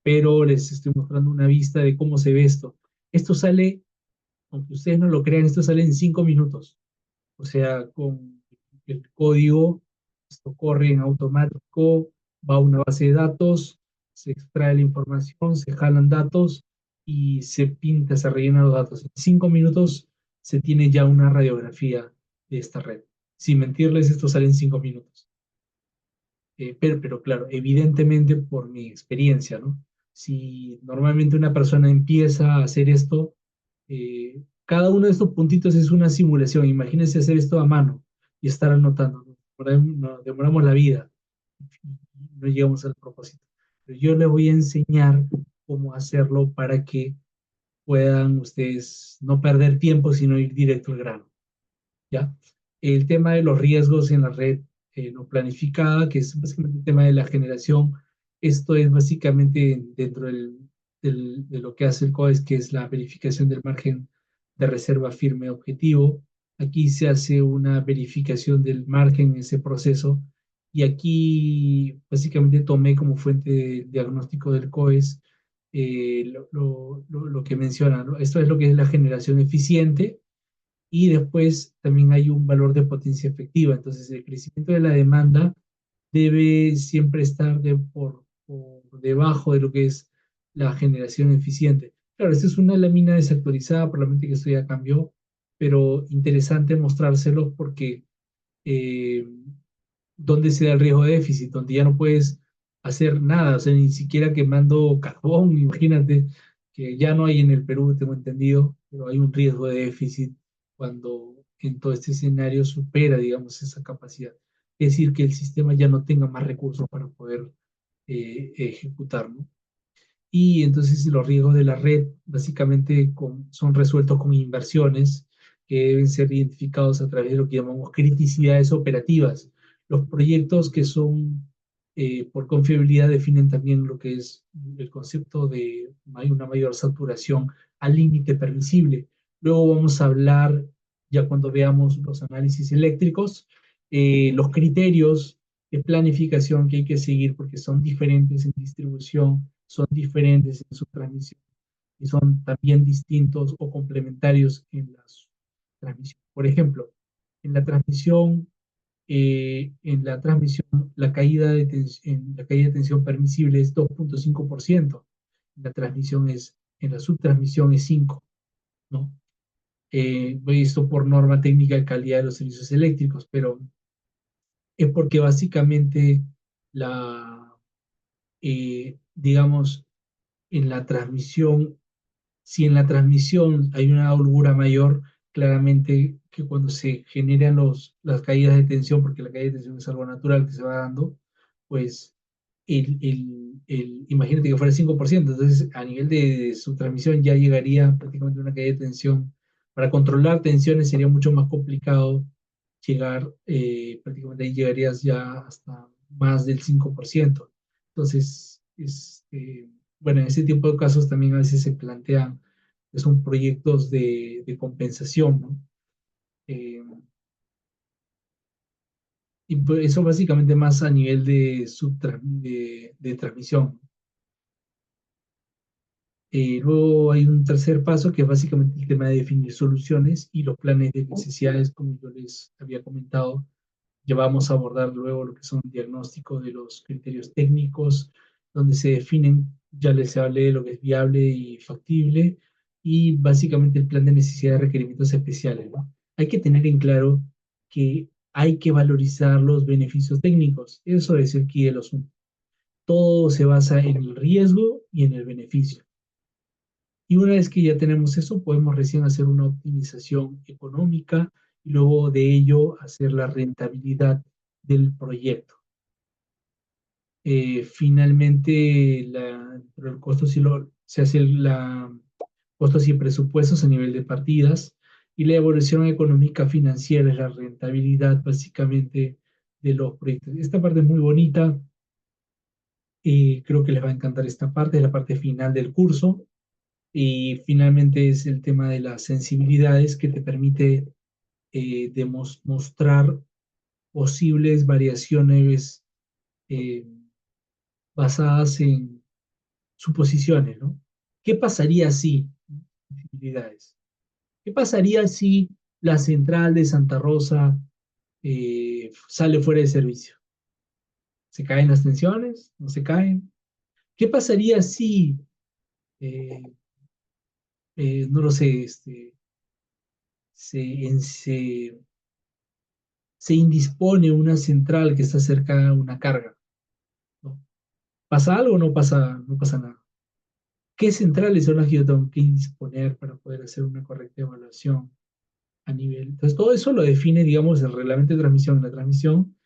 pero les estoy mostrando una vista de cómo se ve esto. Esto sale, aunque ustedes no lo crean, esto sale en 5 minutos. O sea, con el código, esto corre en automático, va a una base de datos, se extrae la información, se jalan datos y se pinta, se rellenan los datos. En 5 minutos se tiene ya una radiografía de esta red. Sin mentirles, esto sale en 5 minutos. Pero claro, evidentemente por mi experiencia, ¿no? Si normalmente una persona empieza a hacer esto, cada uno de estos puntitos es una simulación. Imagínense hacer esto a mano y estar anotando. Nos demoramos la vida, no llegamos al propósito. Pero yo les voy a enseñar cómo hacerlo para que puedan ustedes no perder tiempo, sino ir directo al grano. ¿Ya? El tema de los riesgos en la red no planificada, que es básicamente el tema de la generación. Esto es básicamente dentro de lo que hace el COES, que es la verificación del margen de reserva firme objetivo. Aquí se hace una verificación del margen en ese proceso, y aquí básicamente tomé como fuente de diagnóstico del COES lo que menciona, ¿no? Esto es lo que es la generación eficiente, y después también hay un valor de potencia efectiva. Entonces, el crecimiento de la demanda debe siempre estar por debajo de lo que es la generación eficiente. Claro, esta es una lámina desactualizada, probablemente que esto ya cambió, pero interesante mostrárselo porque eh, ¿dónde se da el riesgo de déficit? Donde ya no puedes hacer nada, o sea, ni siquiera quemando carbón, imagínate, que ya no hay en el Perú, tengo entendido, pero hay un riesgo de déficit cuando en todo este escenario supera, digamos, esa capacidad. Es decir, que el sistema ya no tenga más recursos para poder ejecutar, ¿no? Y entonces los riesgos de la red básicamente son resueltos con inversiones que deben ser identificados a través de lo que llamamos criticidades operativas. Los proyectos que son por confiabilidad definen también lo que es el concepto de una mayor saturación al límite permisible. Luego vamos a hablar, ya cuando veamos los análisis eléctricos, los criterios de planificación que hay que seguir porque son diferentes en distribución, son diferentes en su transmisión y son también distintos o complementarios en las transmisión. Por ejemplo, en la transmisión, la caída de tensión permisible es 2.5%. En la subtransmisión es 5%, ¿no? Esto por norma técnica de calidad de los servicios eléctricos, pero es porque básicamente digamos, en la transmisión, si en la transmisión hay una holgura mayor, claramente que cuando se generan las caídas de tensión, porque la caída de tensión es algo natural que se va dando, pues imagínate que fuera el 5%, entonces a nivel de su transmisión ya llegaría prácticamente una caída de tensión. Para controlar tensiones sería mucho más complicado llegar, prácticamente ahí llegarías ya hasta más del 5%. Entonces, bueno, en ese tipo de casos también a veces se plantean que son proyectos de compensación, ¿no? Y pues eso básicamente más a nivel de transmisión. Luego hay un tercer paso que es básicamente el tema de definir soluciones y los planes de necesidades, como yo les había comentado. Ya vamos a abordar luego lo que son diagnósticos de los criterios técnicos, donde se definen, ya les hablé de lo que es viable y factible, y básicamente el plan de necesidad de requerimientos especiales, ¿no? Hay que tener en claro que hay que valorizar los beneficios técnicos. Eso es el key del asunto. Todo se basa en el riesgo y en el beneficio. Y una vez que ya tenemos eso, podemos recién hacer una optimización económica y luego de ello hacer la rentabilidad del proyecto. Finalmente, el costo se hace costos y presupuestos a nivel de partidas y la evaluación económica financiera es la rentabilidad básicamente de los proyectos. Esta parte es muy bonita y creo que les va a encantar esta parte, es la parte final del curso. Y finalmente es el tema de las sensibilidades que te permite mostrar posibles variaciones eh, basadas en suposiciones, ¿no? ¿Qué pasaría si, sensibilidades? ¿Qué pasaría si la central de Santa Rosa sale fuera de servicio? ¿Se caen las tensiones? ¿No se caen? ¿Qué pasaría si, eh, no lo sé, se se indispone una central que está cerca a una carga, ¿no? ¿Pasa algo o no pasa nada? ¿Qué centrales son las que yo tengo que indisponer para poder hacer una correcta evaluación a nivel? Entonces, todo eso lo define, digamos, el reglamento de transmisión en la transmisión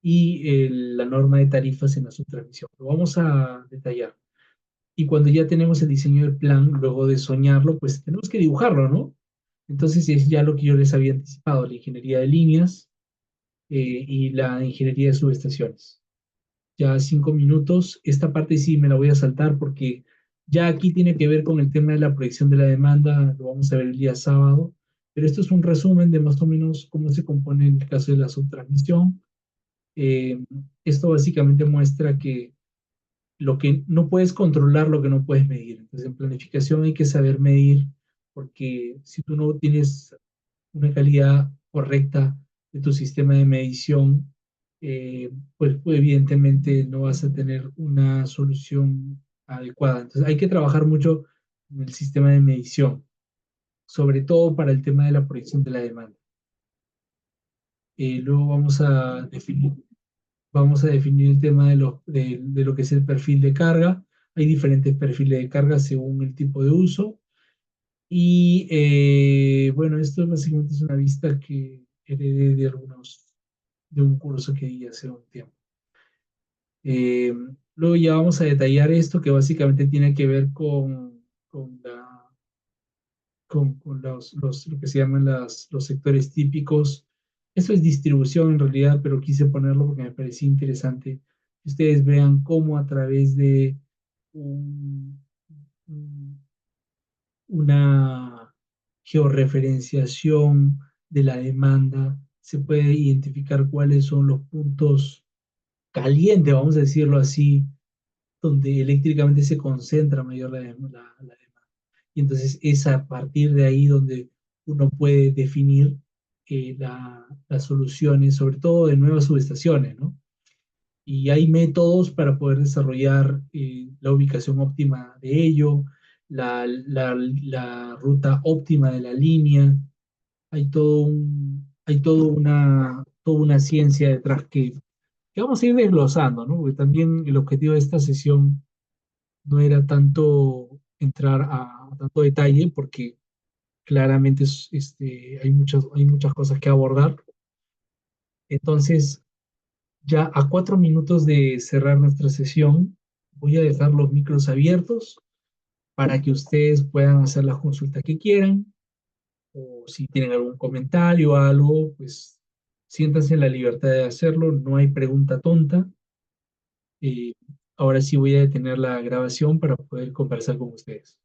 y la norma de tarifas en la subtransmisión. Lo vamos a detallar. Y cuando ya tenemos el diseño del plan, luego de soñarlo, pues tenemos que dibujarlo, ¿no? Entonces, es ya lo que yo les había anticipado, la ingeniería de líneas y la ingeniería de subestaciones. Ya 5 minutos. Esta parte sí me la voy a saltar porque ya aquí tiene que ver con el tema de la proyección de la demanda, lo vamos a ver el día sábado, pero esto es un resumen de más o menos cómo se compone en el caso de la subtransmisión. Eh, Esto básicamente muestra que lo que no puedes controlar, lo que no puedes medir. Entonces, en planificación hay que saber medir, porque si tú no tienes una calidad correcta de tu sistema de medición, pues evidentemente no vas a tener una solución adecuada. Entonces hay que trabajar mucho en el sistema de medición, sobre todo para el tema de la proyección de la demanda. Luego vamos a definir el tema de lo que es el perfil de carga. Hay diferentes perfiles de carga según el tipo de uso. Y bueno, esto básicamente es una vista que heredé de un curso que di hace un tiempo. Eh, Luego ya vamos a detallar esto que básicamente tiene que ver con lo que se llaman los sectores típicos. Esto es distribución en realidad, pero quise ponerlo porque me parecía interesante que ustedes vean cómo a través de un, un- una georreferenciación de la demanda se puede identificar cuáles son los puntos calientes, vamos a decirlo así, donde eléctricamente se concentra mayor la demanda. Y entonces es a partir de ahí donde uno puede definir las soluciones, sobre todo de nuevas subestaciones, ¿no? Y hay métodos para poder desarrollar la ubicación óptima de ello, la ruta óptima de la línea. Toda una ciencia detrás que vamos a ir desglosando, ¿no? Porque también el objetivo de esta sesión no era tanto entrar a tanto detalle, porque claramente hay muchas cosas que abordar. Entonces, ya a 4 minutos de cerrar nuestra sesión, voy a dejar los micros abiertos para que ustedes puedan hacer las consultas que quieran, o si tienen algún comentario o algo, pues siéntanse en la libertad de hacerlo, no hay pregunta tonta. Eh, Ahora sí voy a detener la grabación para poder conversar con ustedes.